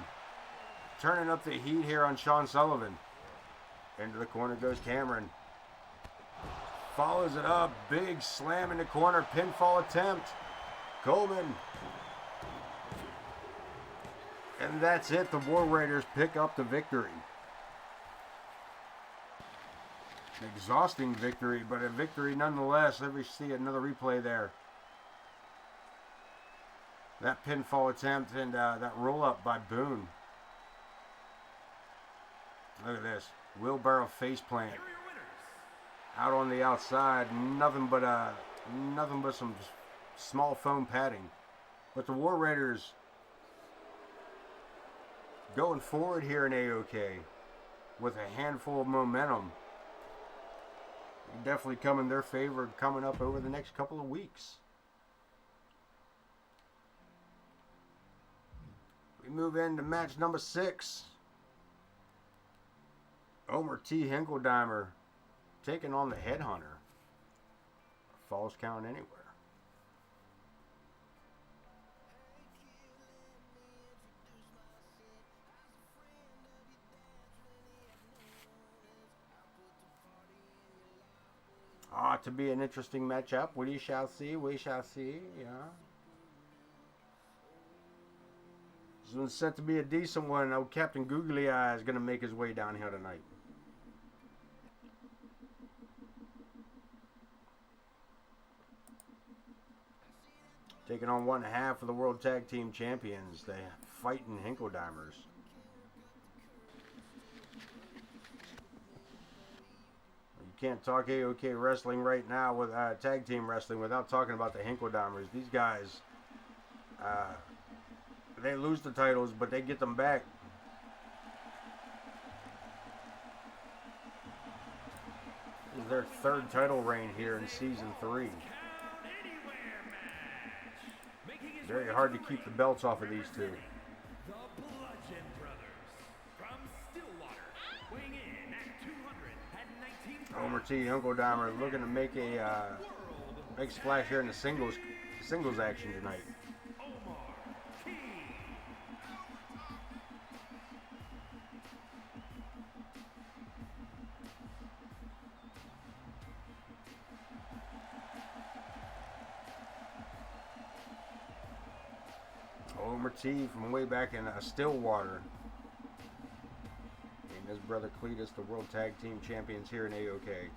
turning up the heat here on Shawn Sullivan. Into the corner goes Kamron. Follows it up. Big slam in the corner. Pinfall attempt. Coleman. And that's it. The War Raiders pick up the victory. An exhausting victory, but a victory nonetheless. Let me see another replay there. That pinfall attempt and that roll up by Boone. Look at this. Wheelbarrow face plant. Out on the outside. Nothing but some small foam padding. But the War Raiders going forward here in AoK with a handful of momentum. Definitely come in their favor coming up over the next couple of weeks. We move into match number 6. Omer T. Hinkledimer taking on the Headhunter. Falls count anywhere. Ought to be an interesting matchup. We shall see. We shall see. Yeah. This one's set to be a decent one. Oh, Captain Googly Eye is going to make his way down here tonight. Taking on 1/2 of the World Tag Team Champions, the Fighting Hinkledimer's. You can't talk AoK wrestling right now with tag team wrestling without talking about the Hinkledimer's. These guys, they lose the titles, but they get them back. This is their 3rd title reign here in Season 3. Very hard to keep the belts off of these two. Omer T. Hinkledimer looking to make a big splash here in the singles action tonight. Omer T. from way back in Stillwater. And his brother Cletus, the World Tag Team Champions here in AoK.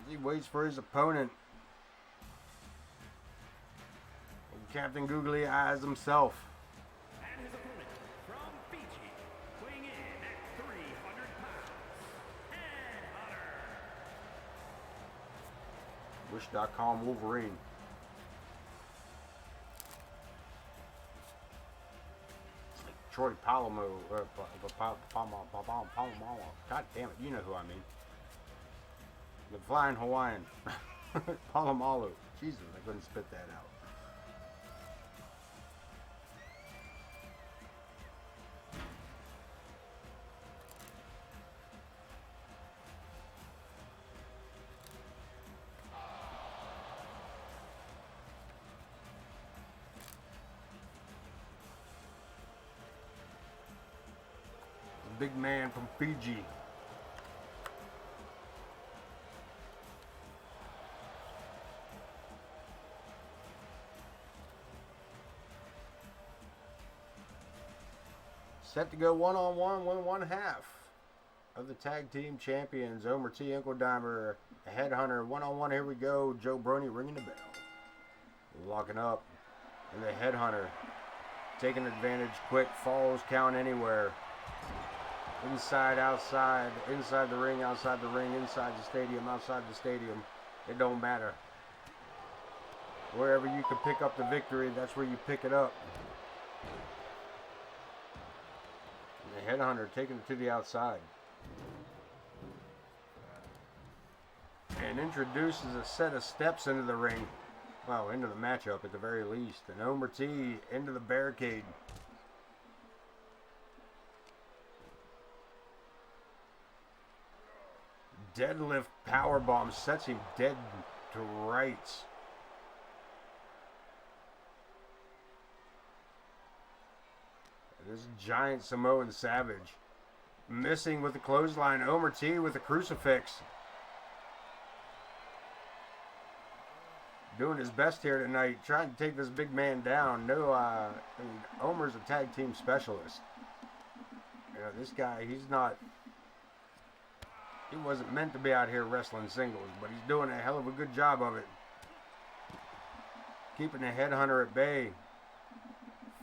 As he waits for his opponent, Captain Googly Eyes himself. Wish.com Wolverine. Like Troy Palomo. God damn it, you know who I mean. The Flying Hawaiian. Palomalu. Jesus, I couldn't spit that out. Big man from Fiji. Set to go one-on-one, 1/2 of the tag team champions. Omer T. Hinkledimer, a Headhunter. One-on-one, here we go. Joe Brony ringing the bell. Locking up. And the Headhunter taking advantage. Quick falls count anywhere. Inside, outside, inside the ring, outside the ring, inside the stadium, outside the stadium. It don't matter. Wherever you can pick up the victory, that's where you pick it up. And the Headhunter taking it to the outside. And introduces a set of steps into the ring. Well, into the matchup at the very least. And Omer T into the barricade. Deadlift powerbomb sets him dead to rights. This giant Samoan Savage missing with the clothesline. Omer T with the crucifix. Doing his best here tonight, trying to take this big man down. No, Omer's a tag team specialist. You know, this guy, he wasn't meant to be out here wrestling singles, but he's doing a hell of a good job of it. Keeping the Headhunter at bay.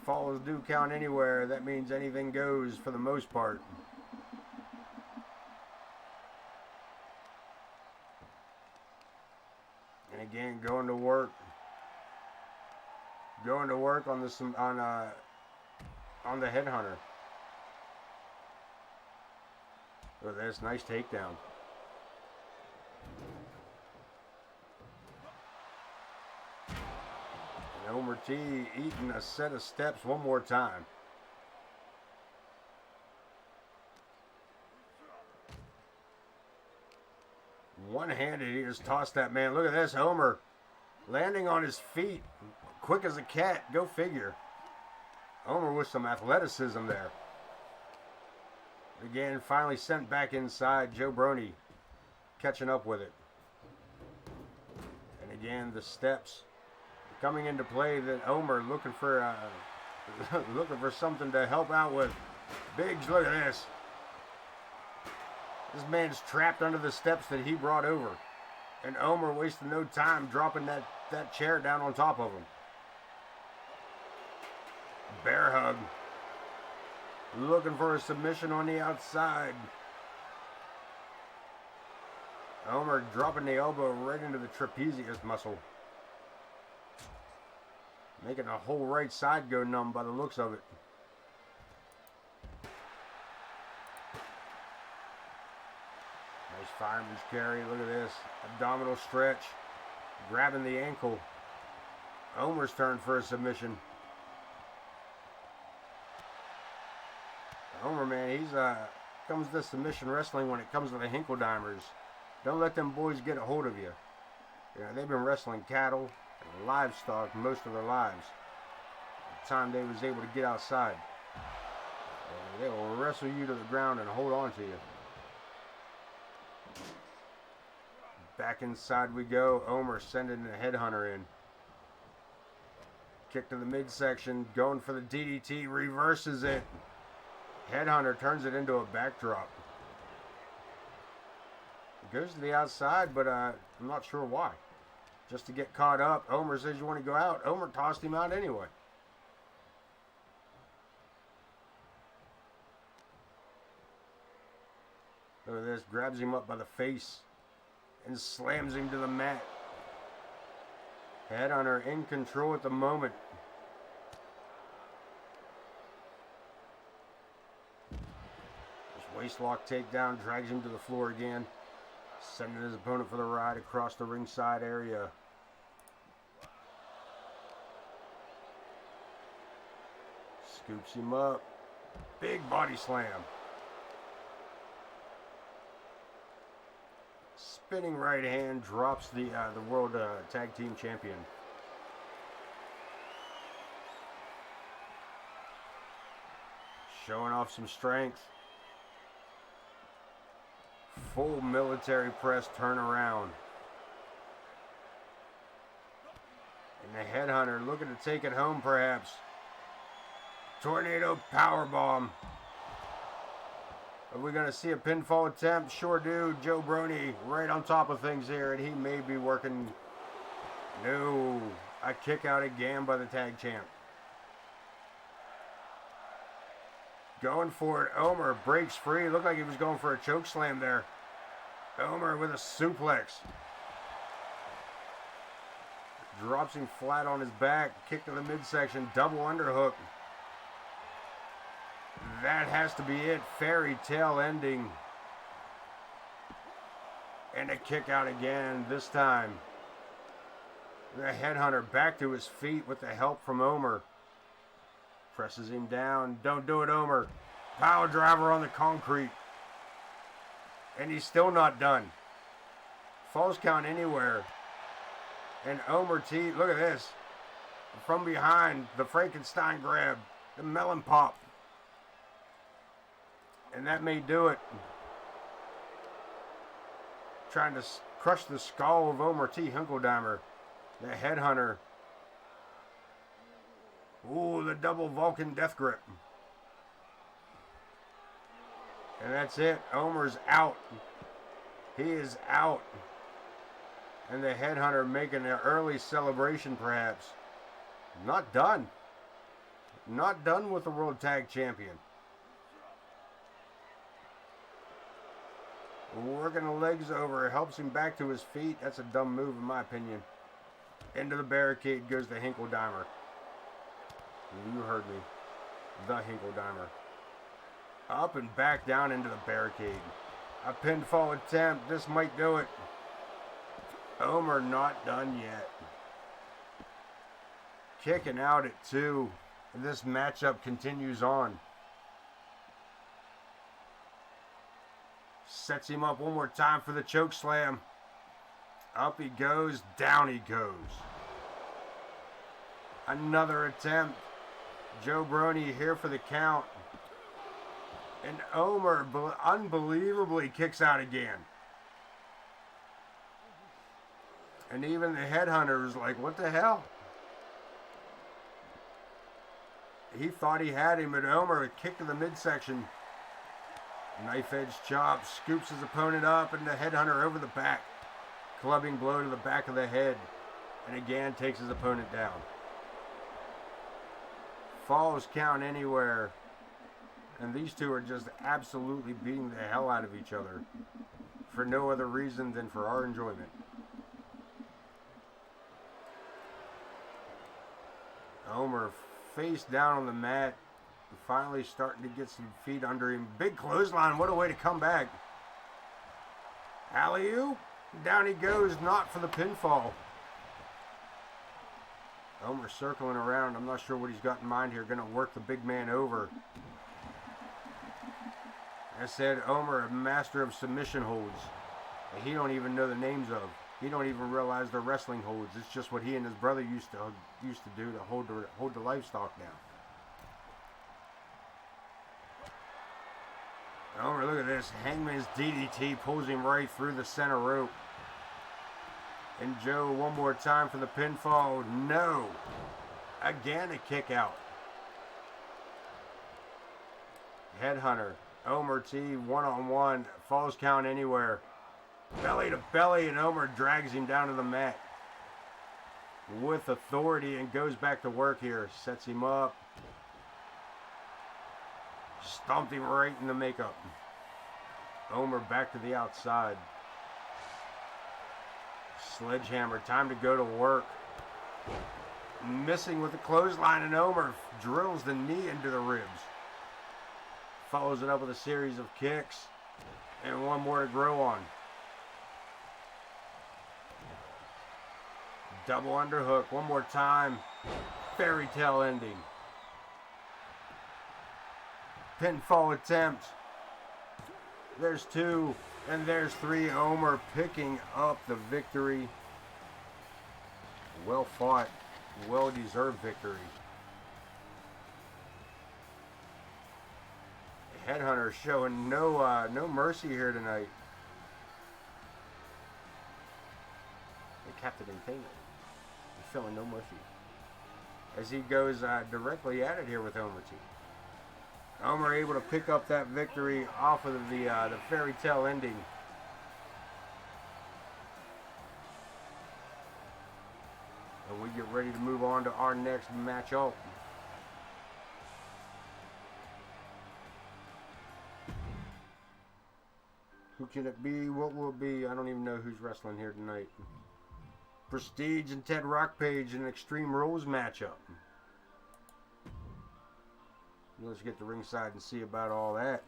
Falls do count anywhere. That means anything goes for the most part. And again, going to work. Going to work on the Headhunter. Look at this, nice takedown. Omer T eating a set of steps one more time. One-handed, he just tossed that man. Look at this, Omer landing on his feet, quick as a cat. Go figure. Omer with some athleticism there. Again, finally sent back inside. Joe Brony catching up with it. And again, the steps coming into play. That Omer looking for looking for something to help out with. Biggs, look at this. This man's trapped under the steps that he brought over. And Omer wasting no time dropping that chair down on top of him. Bear hug. Looking for a submission on the outside. Omer dropping the elbow right into the trapezius muscle. Making the whole right side go numb by the looks of it. Nice fireman's carry. Look at this. Abdominal stretch. Grabbing the ankle. Omer's turn for a submission. Omer, man, he's comes to submission wrestling when it comes to the Hinkeldimers. Don't let them boys get a hold of you. You know, they've been wrestling cattle and livestock most of their lives. The time they was able to get outside. They will wrestle you to the ground and hold on to you. Back inside we go. Omer sending the Headhunter in. Kick to the midsection. Going for the DDT. Reverses it. Headhunter turns it into a backdrop. Goes to the outside, but I'm not sure why. Just to get caught up. Omer says you want to go out. Omer tossed him out anyway. Look at this. Grabs him up by the face and slams him to the mat. Headhunter in control at the moment. Waistlock takedown, drags him to the floor again. Sending his opponent for the ride across the ringside area. Scoops him up. Big body slam. Spinning right hand drops the World Tag Team Champion. Showing off some strength. Full military press turnaround. And the Headhunter looking to take it home perhaps. Tornado powerbomb. Are we going to see a pinfall attempt? Sure do. Joe Brony right on top of things here, and he may be working. No. A kick out again by the tag champ. Going for it. Omer breaks free. Looked like he was going for a choke slam there. Omer with a suplex. Drops him flat on his back. Kick to the midsection. Double underhook. That has to be it. Fairy tale ending. And a kick out again. This time. The Headhunter back to his feet with the help from Omer. Presses him down. Don't do it, Omer. Power driver on the concrete. And he's still not done. Falls count anywhere. And Omer T, look at this. From behind, the Frankenstein grab. The melon pop. And that may do it. Trying to crush the skull of Omer T. Hinkledimer. The Headhunter. Ooh, the double Vulcan death grip. And that's it. Omer's out. He is out. And the Headhunter making an early celebration perhaps. Not done. Not done with the World Tag Champion. Working the legs over. Helps him back to his feet. That's a dumb move in my opinion. Into the barricade goes the Hinkledimer. You heard me. The Hinkledimer. Up and back down into the barricade. A pinfall attempt. This might do it. Omer not done yet. kicking out at 2. And this matchup continues on. Sets him up one more time for the choke slam. Up he goes, down he goes. Another attempt. Joe Brony here for the count. And Omer unbelievably kicks out again. And even the Headhunter was like, what the hell? He thought he had him, but Omer a kick to the midsection. Knife edge chop, scoops his opponent up, and the Headhunter over the back. Clubbing blow to the back of the head. And again takes his opponent down. Falls count anywhere. And these two are just absolutely beating the hell out of each other. For no other reason than for our enjoyment. Omer face down on the mat. Finally starting to get some feet under him. Big clothesline. What a way to come back. Alley-oop. Down he goes. Not for the pinfall. Omer circling around. I'm not sure what he's got in mind here. Going to work the big man over. As I said, Omer, a master of submission holds. That he don't even know the names of. He don't even realize they're wrestling holds. It's just what he and his brother used to do to hold the livestock down. Omer, look at this. Hangman's DDT pulls him right through the center rope. And Joe, one more time for the pinfall. No. Again, a kick out. Headhunter. Omer T, one-on-one. Falls count anywhere. Belly to belly, and Omer drags him down to the mat. With authority and goes back to work here. Sets him up. Stomped him right in the makeup. Omer back to the outside. Sledgehammer, time to go to work. Missing with the clothesline, and Omer drills the knee into the ribs. Follows it up with a series of kicks. And one more to grow on. Double underhook, one more time. Fairy tale ending. Pinfall attempt. There's 2, and there's 3. Omer picking up the victory. Well fought, well deserved victory. Headhunter showing no mercy here tonight. The captain in payment. He's showing no mercy. As he goes directly at it here with Omer T. Omer able to pick up that victory off of the fairy tale ending. And we get ready to move on to our next matchup. Who can it be? What will it be? I don't even know who's wrestling here tonight. Prestige and Ted Rockpage in an Extreme Rules matchup. Let's get to ringside and see about all that.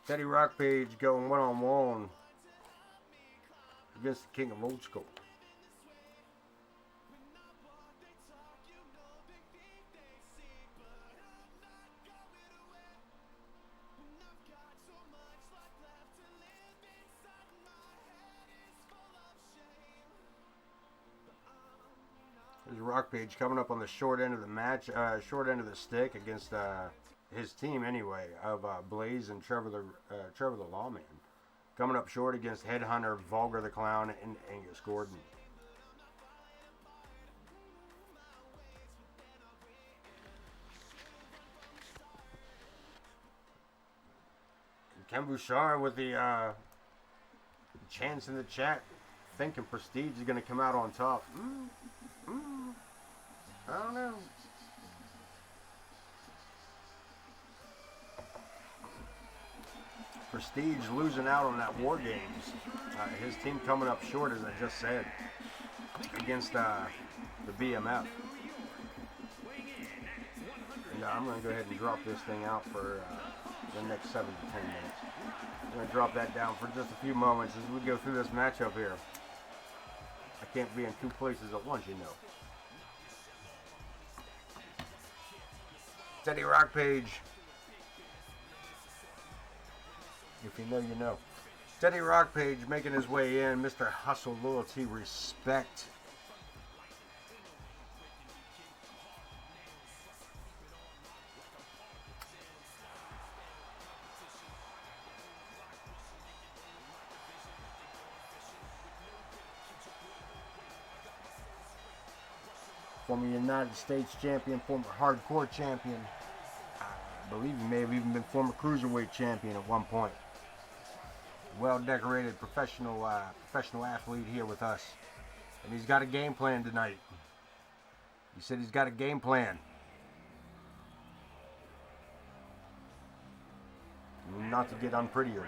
Teddy Rockpage going one-on-one against the King of Old School. Rockpage coming up on the short end of the match, short end of the stick against his team anyway of Blaze and Trevor the Lawman. Coming up short against Headhunter, Vulgar the Clown, and Angus Gordon. Ken Bouchard with the chance in the chat, thinking Prestige is going to come out on top. I don't know. Prestige losing out on that War Games. His team coming up short, as I just said, against the BMF. And I'm going to go ahead and drop this thing out for the next 7 to 10 minutes. I'm going to drop that down for just a few moments as we go through this matchup here. I can't be in two places at once, you know. Teddy Rockpage. If you know, you know. Teddy Rockpage making his way in. Mr. Hustle, Loyalty, Respect. Former United States champion, former hardcore champion. I believe he may have even been former cruiserweight champion at one point. Well-decorated professional athlete here with us. And he's got a game plan tonight. He said he's got a game plan. Not to get unprettier.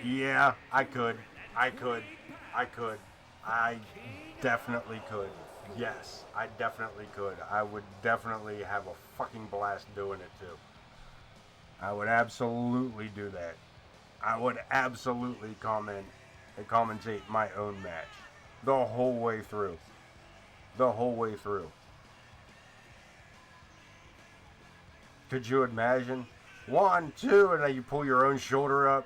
Yeah, I could. I definitely could. Yes, I definitely could. I would definitely have a fucking blast doing it too. I would absolutely do that. I would absolutely commentate my own match. The whole way through. The whole way through. Could you imagine? 1, 2, and then you pull your own shoulder up.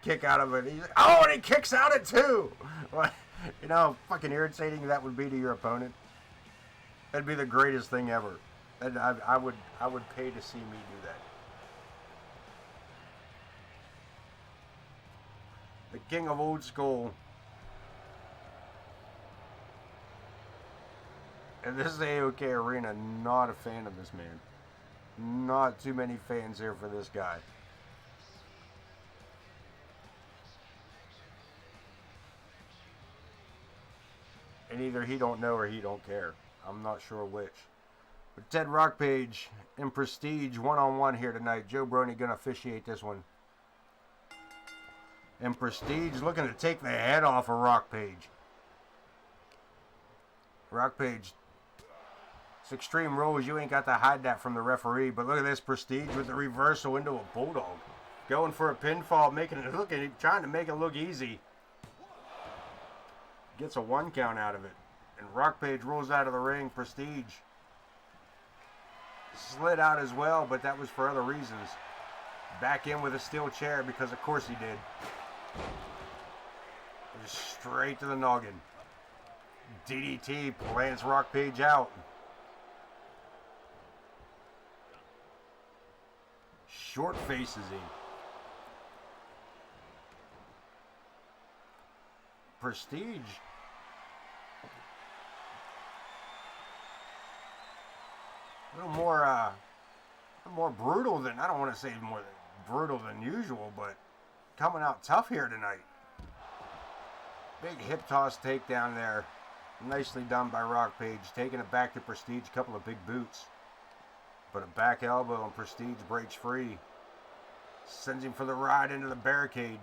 Kick out of it. He's like, oh, and he kicks out at 2. You know how fucking irritating that would be to your opponent. That'd be the greatest thing ever. And I would pay to see me do that. The king of old school. And this is AoK Arena. Not a fan of this man. Not too many fans here for this guy. And either he don't know or he don't care. I'm not sure which. But Ted Rockpage in Prestige one-on-one here tonight. Joe Brony going to officiate this one. And Prestige looking to take the head off of Rockpage. Rockpage. It's Extreme Rules. You ain't got to hide that from the referee. But look at this Prestige with the reversal into a Bulldog. Going for a pinfall, trying to make it look easy. Gets a 1 count out of it. And Rockpage rolls out of the ring. Prestige slid out as well, but that was for other reasons. Back in with a steel chair because of course he did. Just straight to the noggin. DDT plants Rockpage out. Short faces him. Prestige. A little more brutal than, I don't want to say more brutal than usual, but coming out tough here tonight. Big hip toss takedown there. Nicely done by Rockpage. Taking it back to Prestige. A couple of big boots. But a back elbow and Prestige breaks free. Sends him for the ride into the barricade.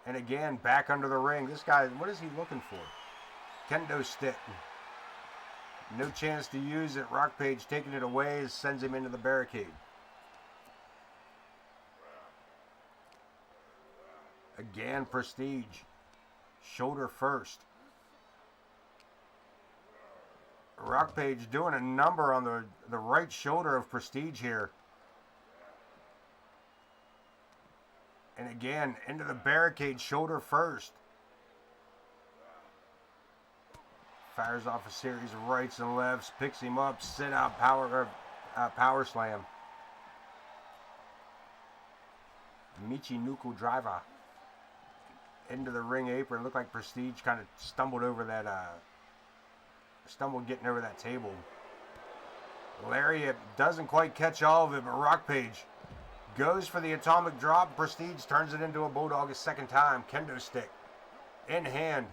And again, back under the ring. This guy, what is he looking for? Kendo stick. No chance to use it. Rockpage taking it away sends him into the barricade. Again, Prestige. Shoulder first. Rockpage doing a number on the right shoulder of Prestige here. And again, into the barricade, shoulder first. Fires off a series of rights and lefts, picks him up, sit out power slam. Michinoku driver. Into the ring apron. Looked like Prestige kind of stumbled over that, getting over that table. Lariat doesn't quite catch all of it, but Rockpage goes for the atomic drop. Prestige turns it into a Bulldog a second time. Kendo stick. In hand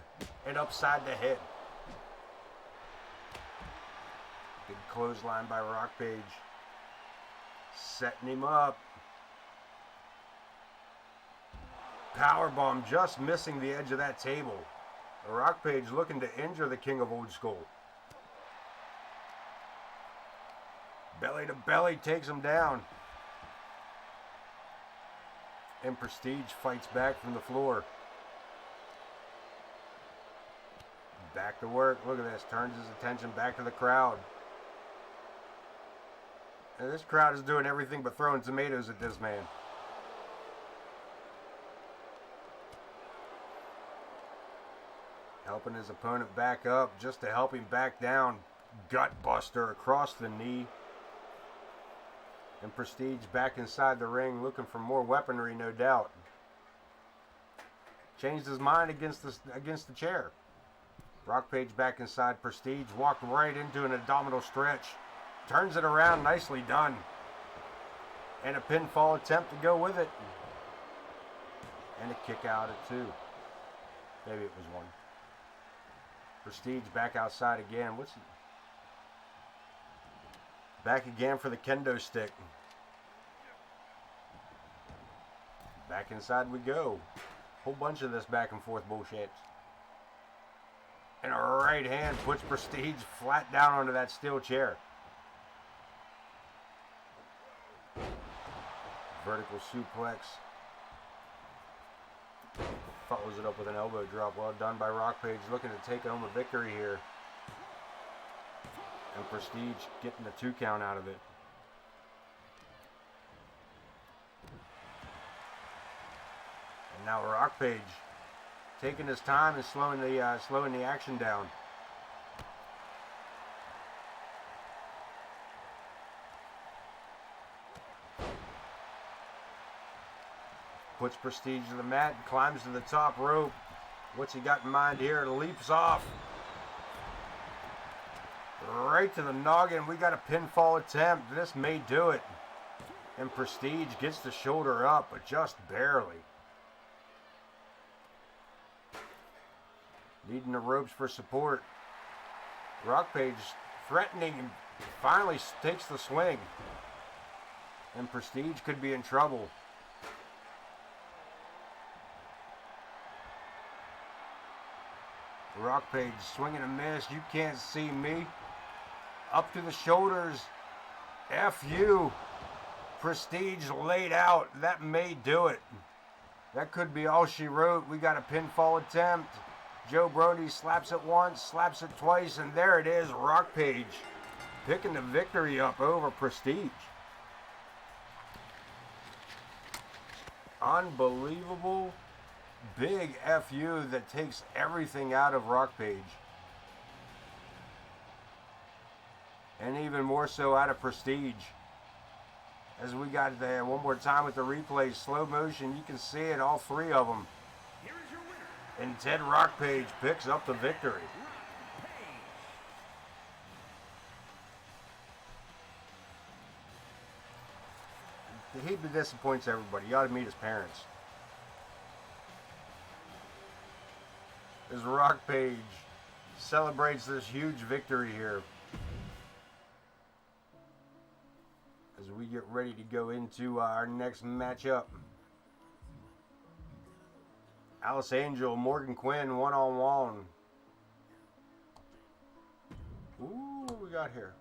and upside the head. Big clothesline by Rockpage. Setting him up. Powerbomb just missing the edge of that table. Rockpage looking to injure the king of old school. Belly to belly takes him down. And Prestige fights back from the floor. Back to work. Look at this. Turns his attention back to the crowd. And this crowd is doing everything but throwing tomatoes at this man. Helping his opponent back up just to help him back down. Gut buster across the knee. And Prestige back inside the ring looking for more weaponry, no doubt. Changed his mind against the chair. Rockpage back inside Prestige. Walked right into an abdominal stretch. Turns it around. Nicely done. And a pinfall attempt to go with it. And a kick out at 2. Maybe it was 1. Prestige back outside again. What's he? Back again for the kendo stick. Back inside we go. Whole bunch of this back and forth bullshit. And a right hand puts Prestige flat down onto that steel chair. Vertical suplex. Follows it up with an elbow drop. Well done by Rockpage, looking to take home a victory here. And Prestige getting the 2 count out of it. And now Rockpage taking his time and slowing the action down. Puts Prestige to the mat, climbs to the top rope. What's he got in mind here? Leaps off. Right to the noggin. We got a pinfall attempt. This may do it. And Prestige gets the shoulder up, but just barely. Needing the ropes for support. Rockpage threatening and finally takes the swing. And Prestige could be in trouble. Rockpage swinging a miss. You can't see me. Up to the shoulders. F you. Prestige laid out. That may do it. That could be all she wrote. We got a pinfall attempt. Joe Brody slaps it once, slaps it twice, and there it is. Rockpage picking the victory up over Prestige. Unbelievable. Big FU that takes everything out of Rockpage. And even more so out of Prestige. As we got there one more time with the replay, slow motion, you can see it, all 3 of them. And Ted Rockpage picks up the victory. He disappoints everybody. You ought to meet his parents. As Rockpage celebrates this huge victory here. As we get ready to go into our next matchup. Alice Angel, Morgan Quinn, one-on-one. Ooh, what we got here?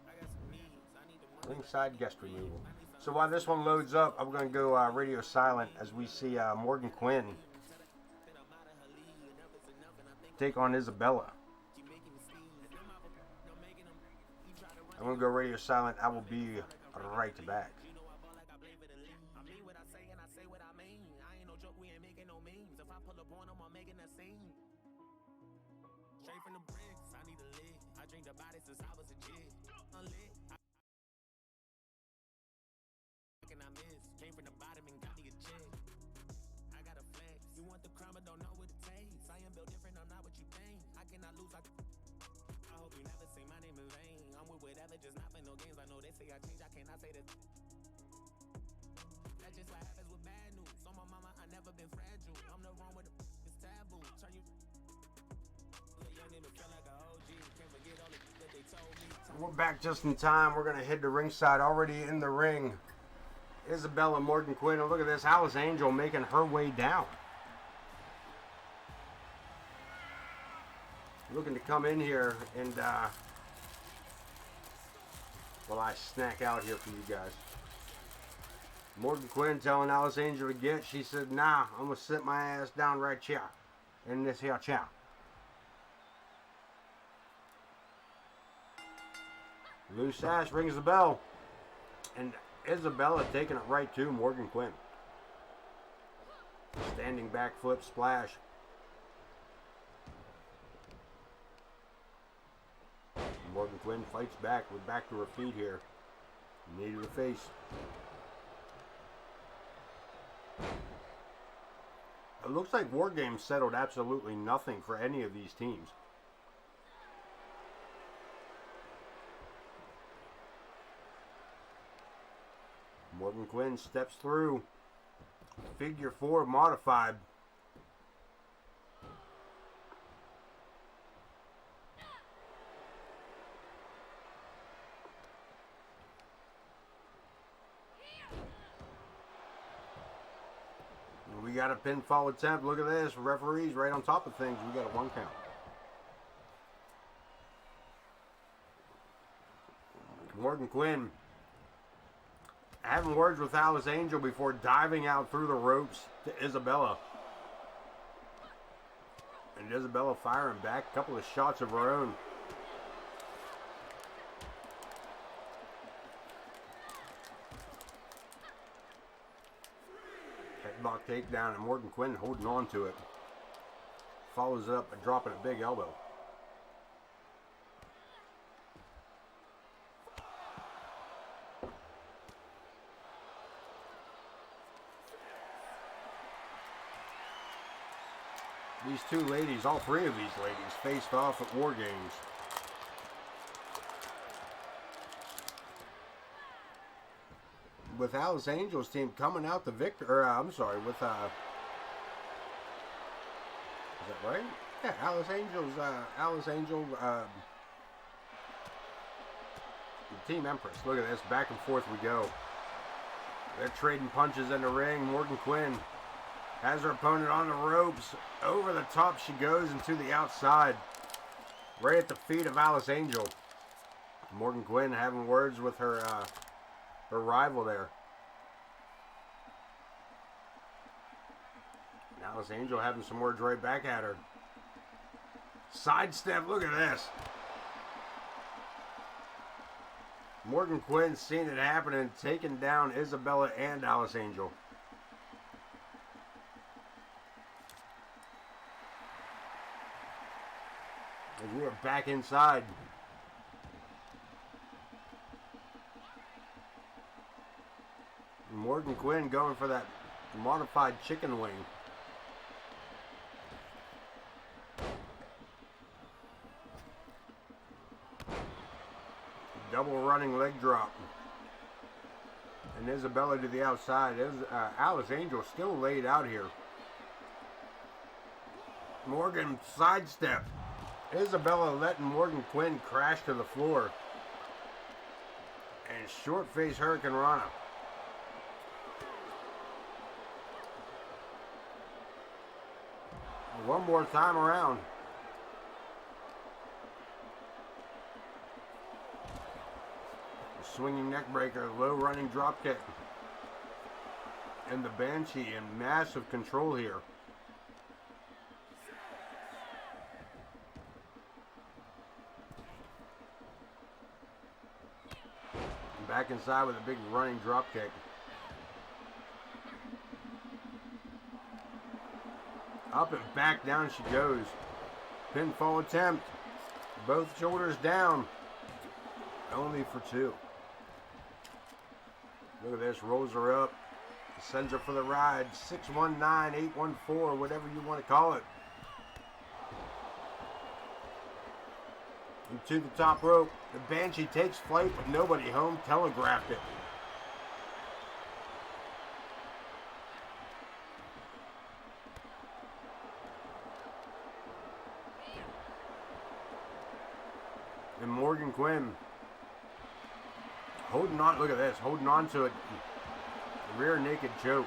Ringside guest removal. So while this one loads up, I'm going to go radio silent as we see Morgan Quinn take on Isabella. I'm going to go radio silent. I will be right back. We're back just in time. We're going to head to ringside. Already in the ring, Isabella, Morgan Quinn. And look at this, Alice Angel making her way down. Looking to come in here and, well, I snack out here for you guys. Morgan Quinn telling Alice Angel to get. She said, nah, I'm going to sit my ass down right here in this here chair. Loose sash rings the bell. And Isabella taking it right to Morgan Quinn. Standing back flip splash. Morgan Quinn fights back. We're back to her feet here. Knee to the face. It looks like War Games settled absolutely nothing for any of these teams. Morgan Quinn steps through. Figure 4 modified. We got a pinfall attempt. Look at this. Referees right on top of things. We got a 1 count. Morgan Quinn having words with Alice Angel before diving out through the ropes to Isabella. And Isabella firing back. A couple of shots of her own. Headlock takedown, and Morgan Quinn holding on to it. Follows it up by dropping a big elbow. These two ladies, all three of these ladies, faced off at War Games. With Alice Angel's team coming out the victor, or I'm sorry, with is that right? Yeah, Alice Angel, Team Empress. Look at this, back and forth we go. They're trading punches in the ring. Morgan Quinn has her opponent on the ropes. Over the top she goes and to the outside. Right at the feet of Alice Angel. Morgan Quinn having words with her her rival there. And Alice Angel having some words right back at her. Sidestep, look at this. Morgan Quinn seeing it happen and taking down Isabella and Alice Angel. And we are back inside. Morgan Quinn going for that modified chicken wing. Double running leg drop. And Isabella to the outside. Alice Angel still laid out here. Morgan sidestep. Isabella letting Morgan Quinn crash to the floor. And short face Hurricane Rana. One more time around. Swinging neck breaker, low running drop kick. And the Banshee in massive control here. Back inside with a big running drop kick. Up and back down she goes. Pinfall attempt. Both shoulders down. Only for 2. Look at this. Rolls her up. Sends her for the ride. 619, 814, whatever you want to call it. And to the top rope. The Banshee takes flight, but nobody home. Telegraphed it. And Morgan Quinn holding on, look at this, holding on to it. Rear naked choke.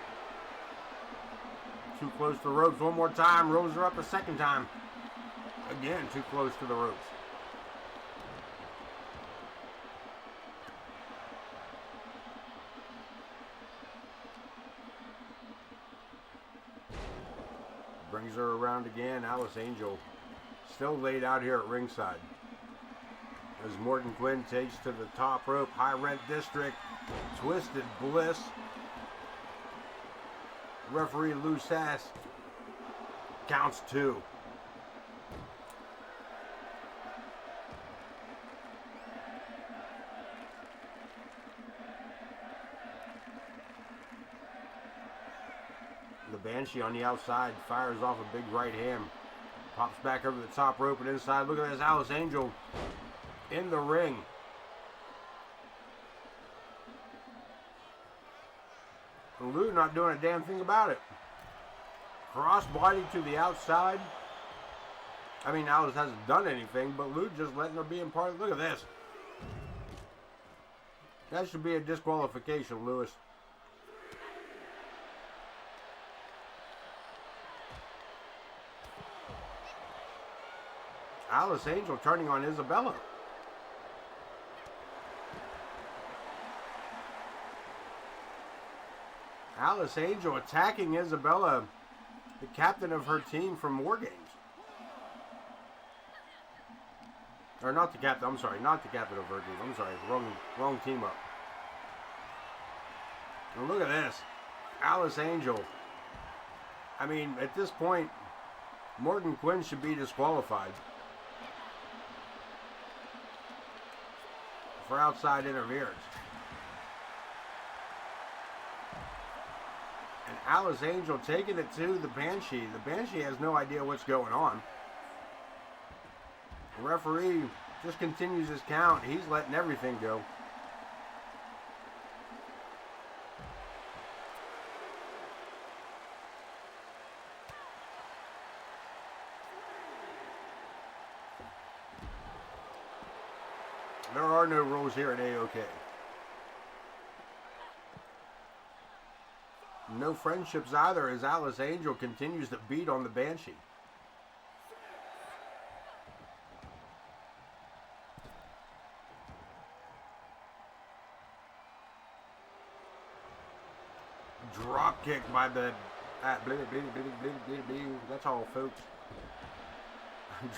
Too close to the ropes one more time. Rolls her up a second time. Again, too close to the ropes. Brings her around again. Alice Angel still laid out here at ringside. As Morgan Quinn takes to the top rope. High Rent District. Twisted Bliss. Referee Lou Sass counts 2. The Banshee on the outside fires off a big right hand. Pops back over the top rope and inside. Look at this, Alice Angel in the ring. And Lou not doing a damn thing about it. Crossbody to the outside. I mean, Alice hasn't done anything, but Lou just letting her be in part of. Look at this. That should be a disqualification, Lewis. Alice Angel turning on Isabella. Alice Angel attacking Isabella, the captain of her team from War Games. Or not the captain, I'm sorry, not the captain of her team. I'm sorry, wrong team up. And look at this. Alice Angel. I mean, at this point, Morgan Quinn should be disqualified for outside interference. And Alice Angel taking it to the Banshee. The Banshee has no idea what's going on. The referee just continues his count. He's letting everything go. There are no rules here at AoK. No friendships either, as Alice Angel continues to beat on the Banshee. Drop kick by the... That's all, folks.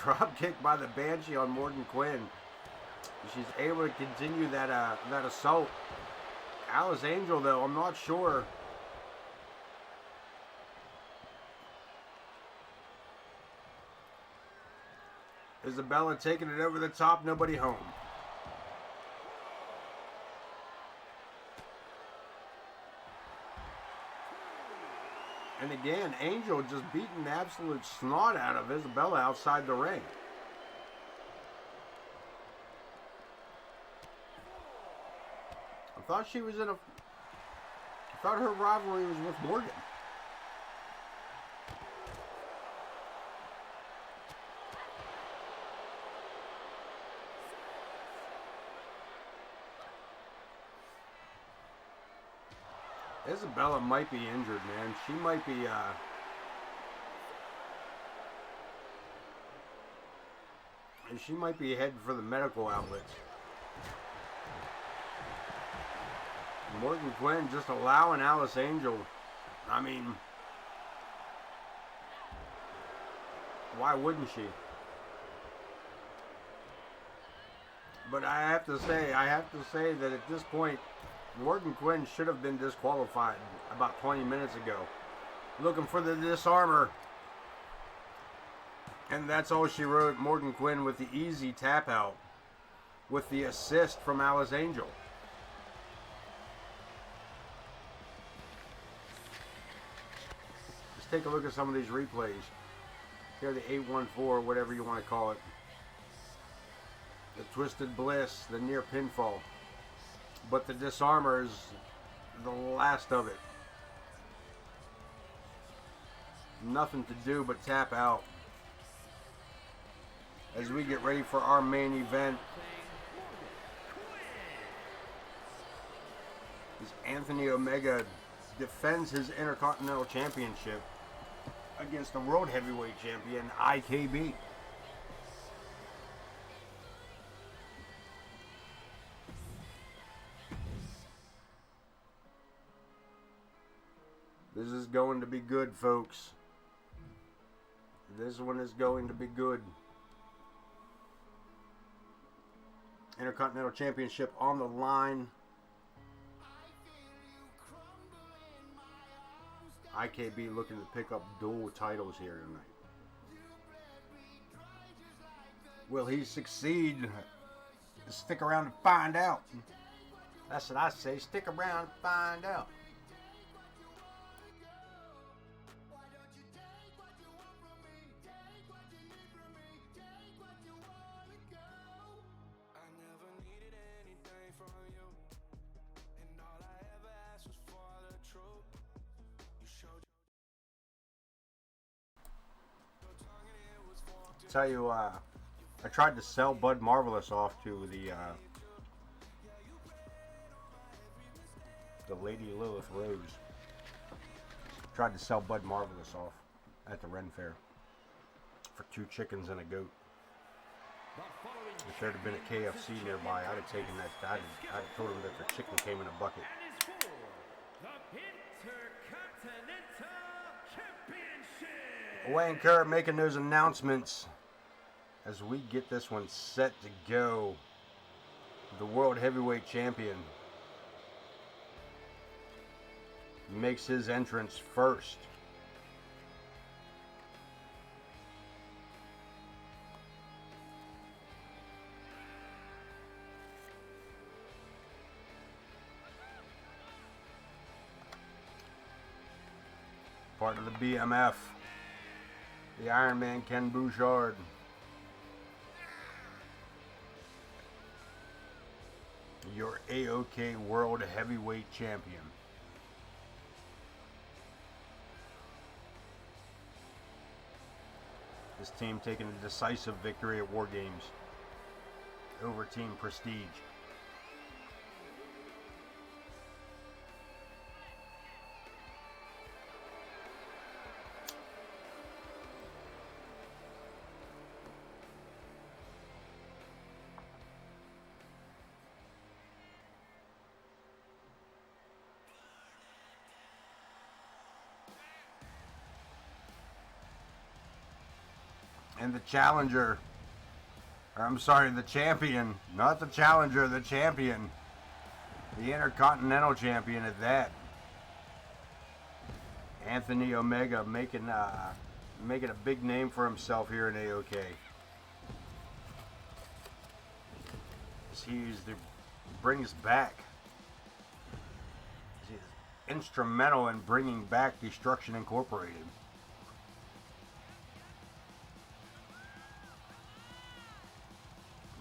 Drop kick by the Banshee on Morgan Quinn. She's able to continue that assault. Alice Angel, though, I'm not sure. Isabella taking it over the top, nobody home. And again, Angel just beating the absolute snot out of Isabella outside the ring. I thought she was in a... I thought her rivalry was with Morgan. Isabella might be injured, man. She might be, she might be heading for the medical outlets. Morgan Quinn just allowing Alice Angel. I mean, why wouldn't she? But I have to say that at this point, Morgan Quinn should have been disqualified about 20 minutes ago. Looking for the disarmer. And that's all she wrote. Morgan Quinn with the easy tap out. With the assist from Alice Angel. Let's take a look at some of these replays. Here, the 814, whatever you want to call it. The Twisted Bliss, the near pinfall. But the disarmer is the last of it. Nothing to do but tap out. As we get ready for our main event. As Anthony Omega defends his Intercontinental Championship against the World Heavyweight Champion, IKB. This is going to be good, folks. This one is going to be good. Intercontinental Championship on the line. IKB looking to pick up dual titles here tonight. Will he succeed? Stick around and find out. That's what I say. Stick around and find out. Tell you, I tried to sell Bud Marvelous off to the Lady Lilith Rose. Tried to sell Bud Marvelous off at the Ren Fair for 2 chickens and a goat. If there'd have been a KFC nearby, I'd have taken that. I'd have told them that the chicken came in a bucket. Wayne Kerr making those announcements as we get this one set to go. The World Heavyweight Champion makes his entrance first. Part of the BMF, the Iron Man Ken Bouchard. Your AoK World Heavyweight Champion. This team taking a decisive victory at War Games over Team Prestige. And the challenger, or I'm sorry, the champion, not the challenger, the champion, the Intercontinental Champion at that. Anthony Omega making a big name for himself here in AoK. He's brings back. He's instrumental in bringing back Destruction Incorporated.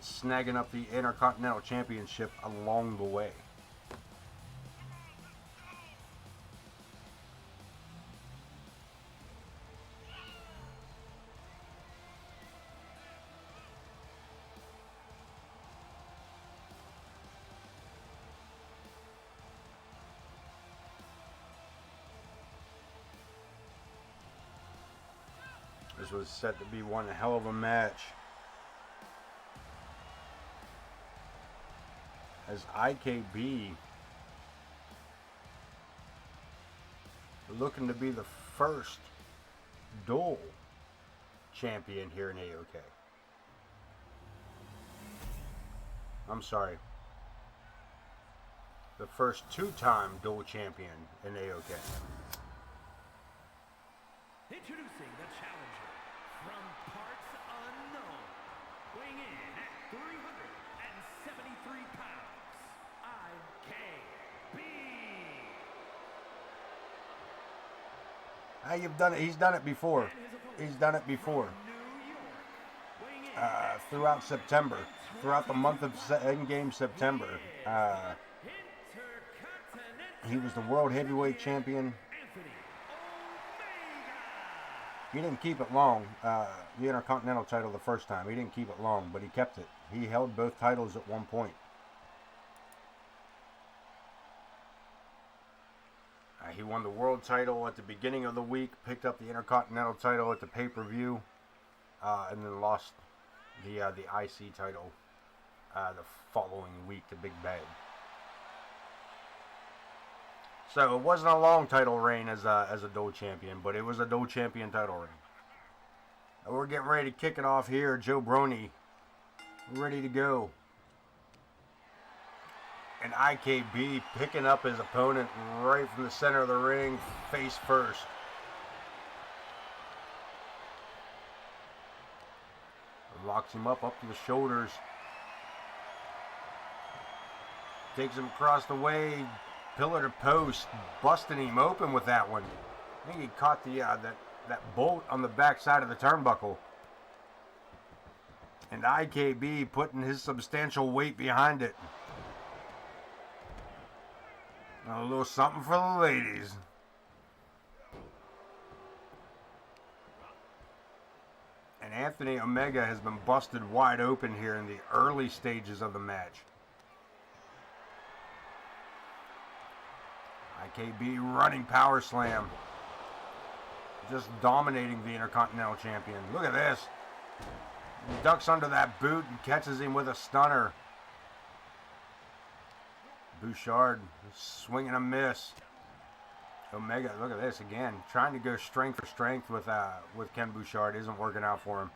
Snagging up the Intercontinental Championship along the way. This was set to be one hell of a match, as IKB looking to be the first dual champion here in AoK. I'm sorry, the first 2-time dual champion in AoK. Introducing the challenger from parts unknown, weighing in at 373 pounds, IKB. You've done it. He's done it before. He's done it before. Throughout September, throughout the month of in-game September, he was the World Heavyweight Champion. He didn't keep it long, the Intercontinental title the first time. He didn't keep it long, but he kept it. He held both titles at one point. He won the world title at the beginning of the week, picked up the Intercontinental title at the pay-per-view, and then lost the IC title the following week to Big Bad. So it wasn't a long title reign as a dual champion, but it was a dual champion title reign. We're getting ready to kick it off here. Joe Brony, ready to go. And IKB picking up his opponent right from the center of the ring, face first. Locks him up to the shoulders. Takes him across the way, pillar to post, busting him open with that one. I think he caught the that bolt on the back side of the turnbuckle. And IKB putting his substantial weight behind it. A little something for the ladies. And Anthony Omega has been busted wide open here in the early stages of the match. IKB running power slam. Just dominating the Intercontinental Champion. Look at this. He ducks under that boot and catches him with a stunner. Bouchard swinging a miss. Omega, look at this again. Trying to go strength for strength with Ken Bouchard. Isn't working out for him.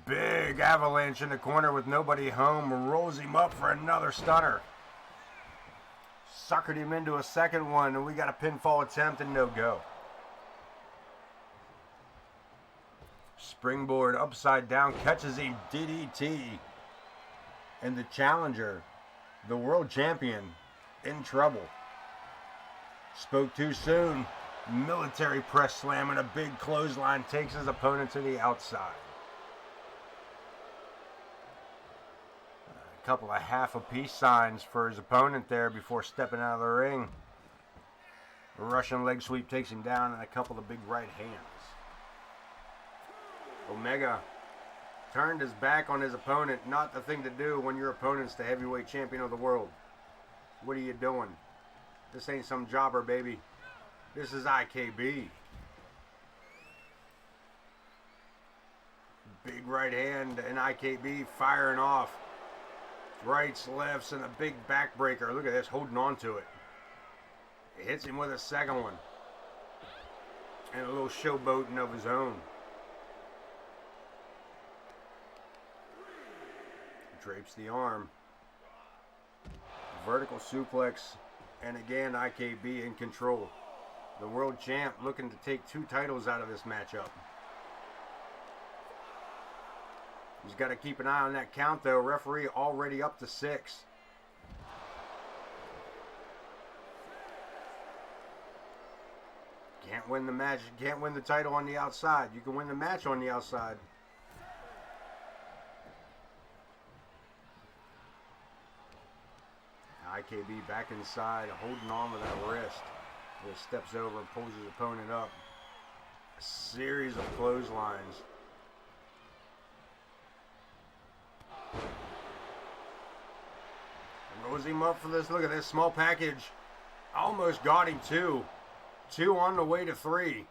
Big avalanche in the corner with nobody home. Rolls him up for another stunner. Suckered him into a second one, and we got a pinfall attempt and no go. Springboard upside down, catches him, DDT. And the challenger, the world champion, in trouble. Spoke too soon. Military press slam and a big clothesline takes his opponent to the outside. A couple of half a peace signs for his opponent there before stepping out of the ring. A Russian leg sweep takes him down and a couple of big right hands. Omega turned his back on his opponent. Not the thing to do when your opponent's the heavyweight champion of the world. What are you doing? This ain't some jobber, baby. This is IKB. Big right hand and IKB firing off. Rights, lefts, and a big backbreaker. Look at this, holding on to it. It hits him with a second one. And a little showboating of his own. Drapes the arm. Vertical suplex. And again, IKB in control. The world champ looking to take 2 titles out of this matchup. He's got to keep an eye on that count, though. Referee already up to 6. Can't win the match. You can't win the title on the outside. You can win the match on the outside. IKB back inside, holding on with that wrist. He steps over, pulls his opponent up. A series of clotheslines. Rolls him up for this. Look at this small package. Almost got him 2. 2 on the way to 3.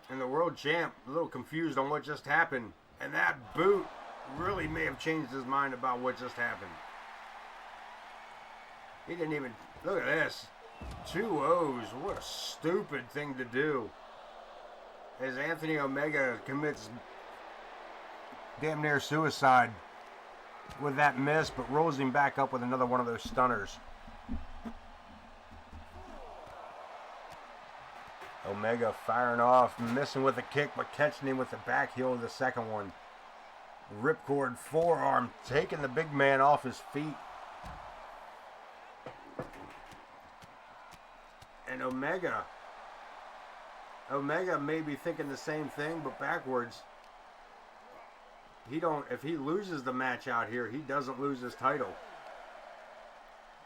And the world champ, a little confused on what just happened. And that boot really may have changed his mind about what just happened. He didn't even, look at this. 2 O's. What a stupid thing to do. As Anthony Omega commits damn near suicide with that miss, but rolls him back up with another one of those stunners. Omega firing off, missing with a kick, but catching him with the back heel of the second one. Ripcord forearm, taking the big man off his feet. And Omega may be thinking the same thing, but backwards. If he loses the match out here, he doesn't lose his title.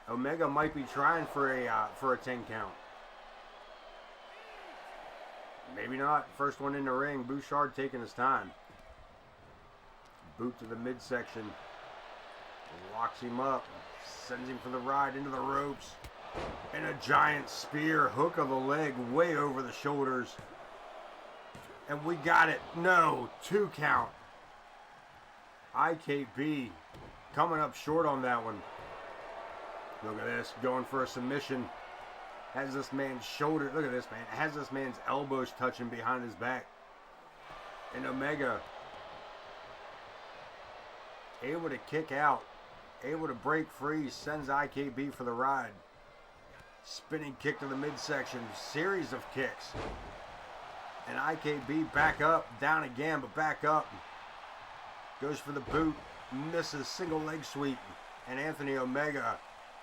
Omega might be trying for a 10 count. Maybe not. First one in the ring. Bouchard taking his time. Boot to the midsection. Locks him up. Sends him for the ride into the ropes. And a giant spear, hook of the leg, way over the shoulders. And we got it. No, 2 count. IKB coming up short on that one. Look at this, going for a submission. Has this man's shoulder, look at this man, has this man's elbows touching behind his back. And Omega able to kick out, able to break free, sends IKB for the ride. Spinning kick to the midsection, series of kicks. And IKB back up, down again, but back up. Goes for the boot, misses, single leg sweep. And Anthony Omega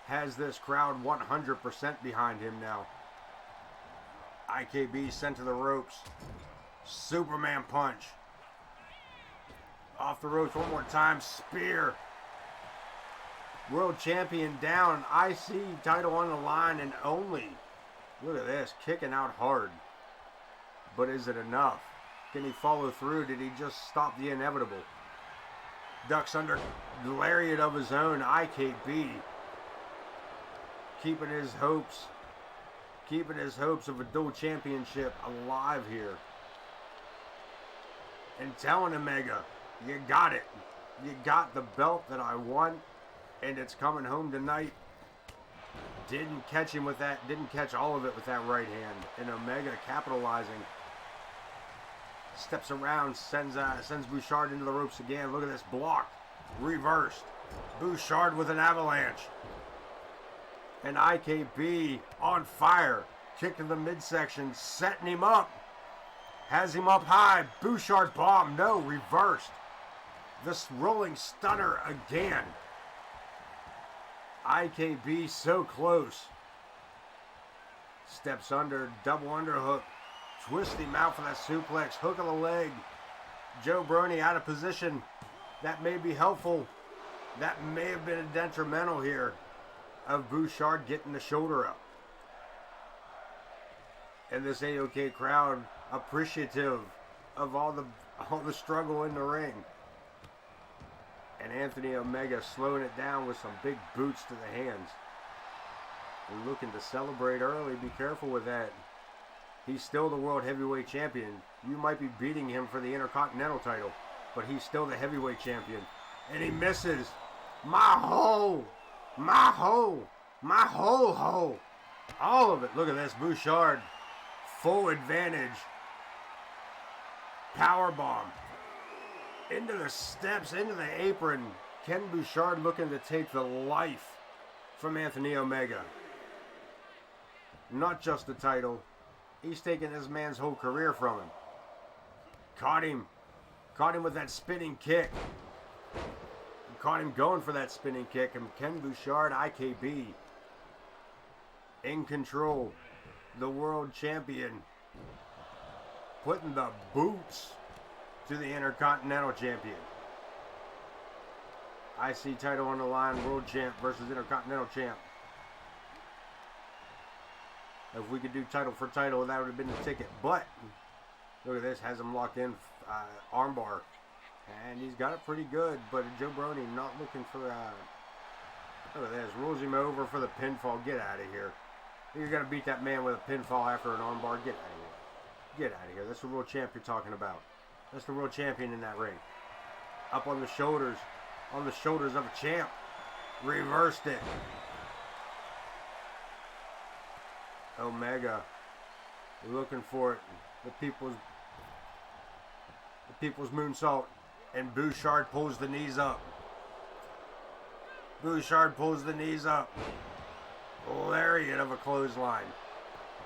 has this crowd 100% behind him now. IKB sent to the ropes. Superman punch. Off the ropes one more time, spear. World champion down, IC title on the line and only. Look at this, kicking out hard. But is it enough? Can he follow through? Did he just stop the inevitable? Ducks under lariat of his own, IKB. Keeping his hopes of a dual championship alive here. And telling Omega, you got it. You got the belt that I want, and it's coming home tonight. Didn't catch him with that, didn't catch all of it with that right hand. And Omega capitalizing. Steps around, sends Bouchard into the ropes again. Look at this block. Reversed. Bouchard with an avalanche. And IKB on fire. Kick to the midsection, setting him up. Has him up high. Bouchard bomb. No, reversed. This rolling stunner again. IKB so close. Steps under, double underhook. Twist him out for that suplex. Hook of the leg. Joe Brony out of position. That may be helpful. That may have been detrimental here of Bouchard getting the shoulder up. And this AoK crowd appreciative of all the struggle in the ring. And Anthony Omega slowing it down with some big boots to the hands. And looking to celebrate early. Be careful with that. He's still the World Heavyweight Champion. You might be beating him for the Intercontinental title, but he's still the Heavyweight Champion. And he misses. My hole! My hole! My hole! All of it. Look at this. Bouchard. Full advantage. Powerbomb. Into the steps, into the apron. Ken Bouchard looking to take the life from Anthony Omega. Not just the title. He's taking this man's whole career from him. Caught him. Caught him with that spinning kick. Caught him going for that spinning kick. And Ken Bouchard, IKB. In control. The world champion. Putting the boots to the Intercontinental champion. IC title on the line. World champ versus Intercontinental champ. If we could do title for title, that would have been the ticket. But, look at this. Has him locked in. Armbar. And he's got it pretty good. But Joe Brony not looking for... look at this. Rolls him over for the pinfall. Get out of here. You're going to beat that man with a pinfall after an armbar. Get out of here. Get out of here. That's the world champ you're talking about. That's the world champion in that ring. Up on the shoulders. On the shoulders of a champ. Reversed it. Omega looking for it. The people's moonsault. And Bouchard pulls the knees up. Bouchard pulls the knees up. Lariat of a clothesline.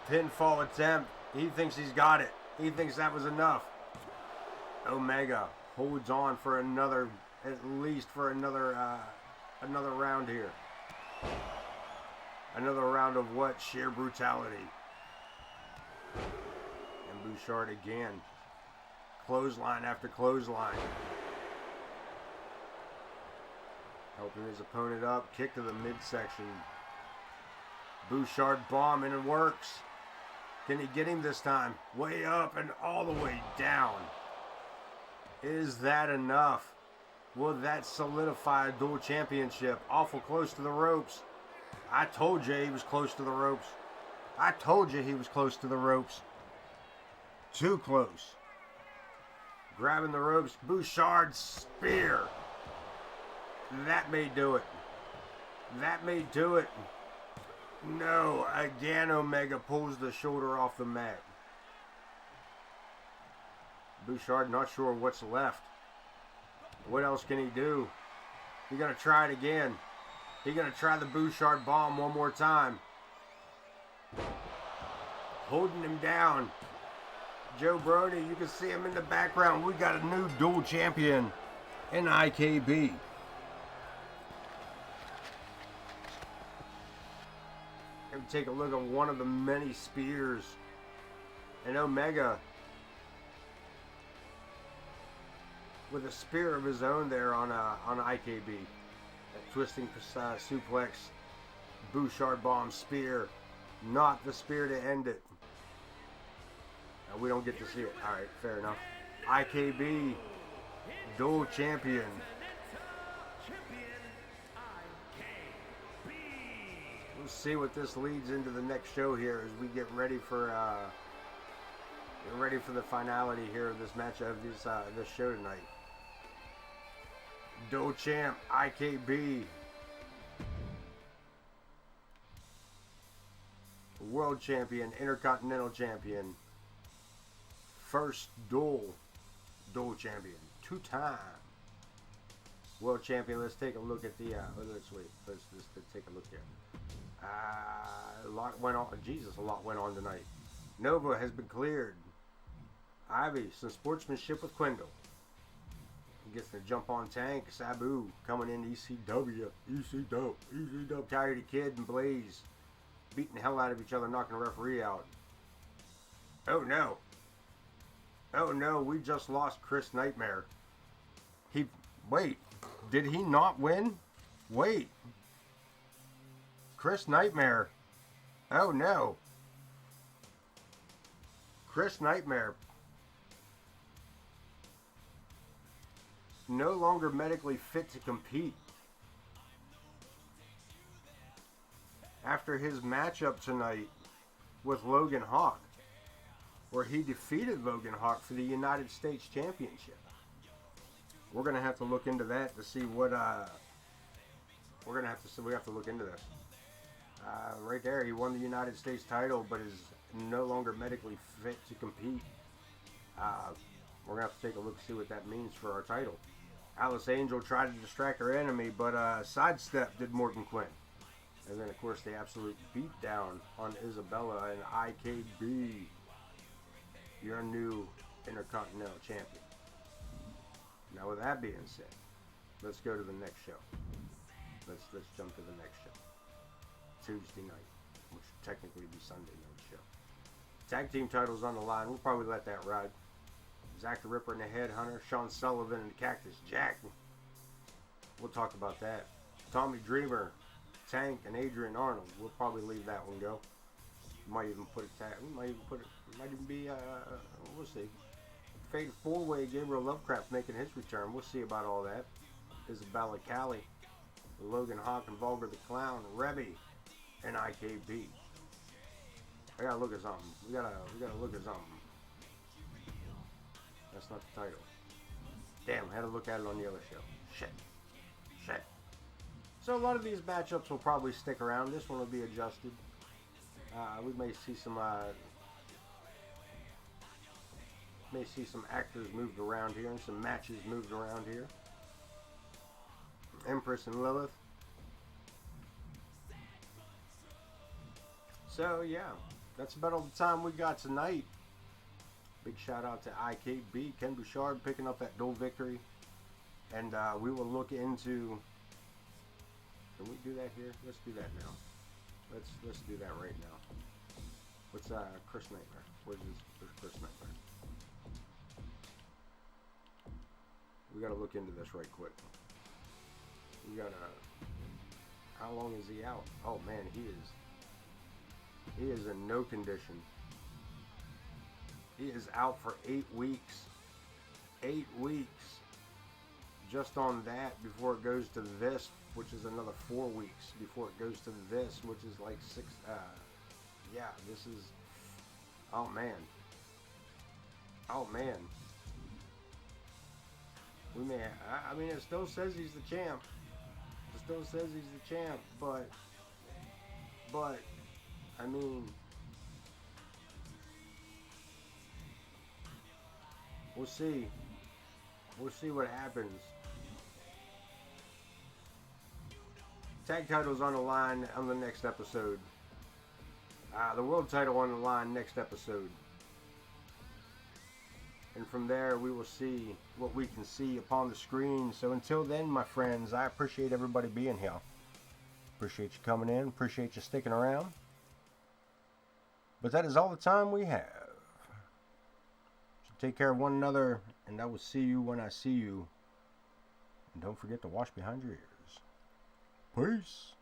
Pinfall attempt. He thinks he's got it. He thinks that was enough. Omega holds on for another, at least for another round here. Another round of what? Sheer brutality. And Bouchard again. Clothesline after clothesline. Helping his opponent up. Kick to the midsection. Bouchard bomb and it works. Can he get him this time? Way up and all the way down. Is that enough? Will that solidify a dual championship? Awful close to the ropes. I told you he was close to the ropes. I told you he was close to the ropes. Too close. Grabbing the ropes. Bouchard spear. That may do it. That may do it. No. Again, Omega pulls the shoulder off the mat. Bouchard not sure what's left. What else can he do? He gonna try it again. He gonna try the Bouchard bomb one more time. Holding him down. Joe Brody, you can see him in the background. We got a new dual champion in IKB. And take a look at one of the many spears. And Omega with a spear of his own there on IKB. A twisting suplex, Bouchard bomb spear. Not the spear to end it. We don't get to see it. Alright, fair enough. IKB, dual champion. We'll see what this leads into the next show here as we get ready for the finality here of this match of this show tonight. Dual champ, IKB. World champion, Intercontinental champion. First dual champion, 2-time world champion. Let's take a look at the. Let's take a look here. A lot went on. A lot went on tonight. Nova has been cleared. Ivy, some sportsmanship with Quindell. He gets the jump on Tank. Sabu coming in. ECW. Coyote Kid and Blaze beating the hell out of each other, knocking the referee out. Oh no, we just lost Kris Nightmare. Wait, did he not win? Wait. Kris Nightmare. Oh no. Kris Nightmare. No longer medically fit to compete. After his matchup tonight with Logan Hawk, where he defeated Logan Hawk for the United States Championship. We're gonna have to look into that to see what we have to look into this. Right there, he won the United States title, but is no longer medically fit to compete. We're gonna have to take a look and see what that means for our title. Alice Angel tried to distract her enemy, but sidestep did Morgan Quinn. And then, of course, the absolute beatdown on Isabella and IKB. Your new Intercontinental champion. Now, with that being said, let's go to the next show. Let's jump to the next show. Tuesday night, which would technically be Sunday night show. Tag team titles on the line. We'll probably let that ride. Zach the Ripper and the Headhunter, Shawn Sullivan and Cactus Jack. We'll talk about that. Tommy Dreamer, Tank, and Adrian Arnold. We'll probably leave that one go. Might even put a tag. We might even put it. Might even be. We'll see. Fade 4-way. Gabriel Lovecraft making his return. We'll see about all that. Isabella Callie, Logan Hawk and Vulgar the Clown, Rebby, and IKB. I gotta look at something. We gotta look at something. That's not the title. Damn, I had to look at it on the other show. Shit. So a lot of these matchups will probably stick around. This one will be adjusted. We may see some actors moved around here and some matches moved around here. Empress and Lilith. So yeah, that's about all the time we got tonight. Big shout out to IKB, Ken Bouchard picking up that dual victory. And we will look into. Can we do that here? Let's do that now. Let's do that right now. What's Kris Nightmare? Where's Kris Nightmare? We gotta look into this right quick. We gotta. How long is he out? Oh man, he is in no condition. He is out for 8 weeks. 8 weeks. Just on that before it goes to this, which is another 4 weeks before it goes to this, which is like 6. Yeah, this is. Oh man. We may. I mean, it still says he's the champ. It still says he's the champ, but I mean, We'll see. We'll see what happens. Tag titles on the line on the next episode. The world title on the line next episode. And from there, we will see what we can see upon the screen. So until then, my friends, I appreciate everybody being here. Appreciate you coming in. Appreciate you sticking around. But that is all the time we have. So take care of one another, and I will see you when I see you. And don't forget to wash behind your ears. Peace.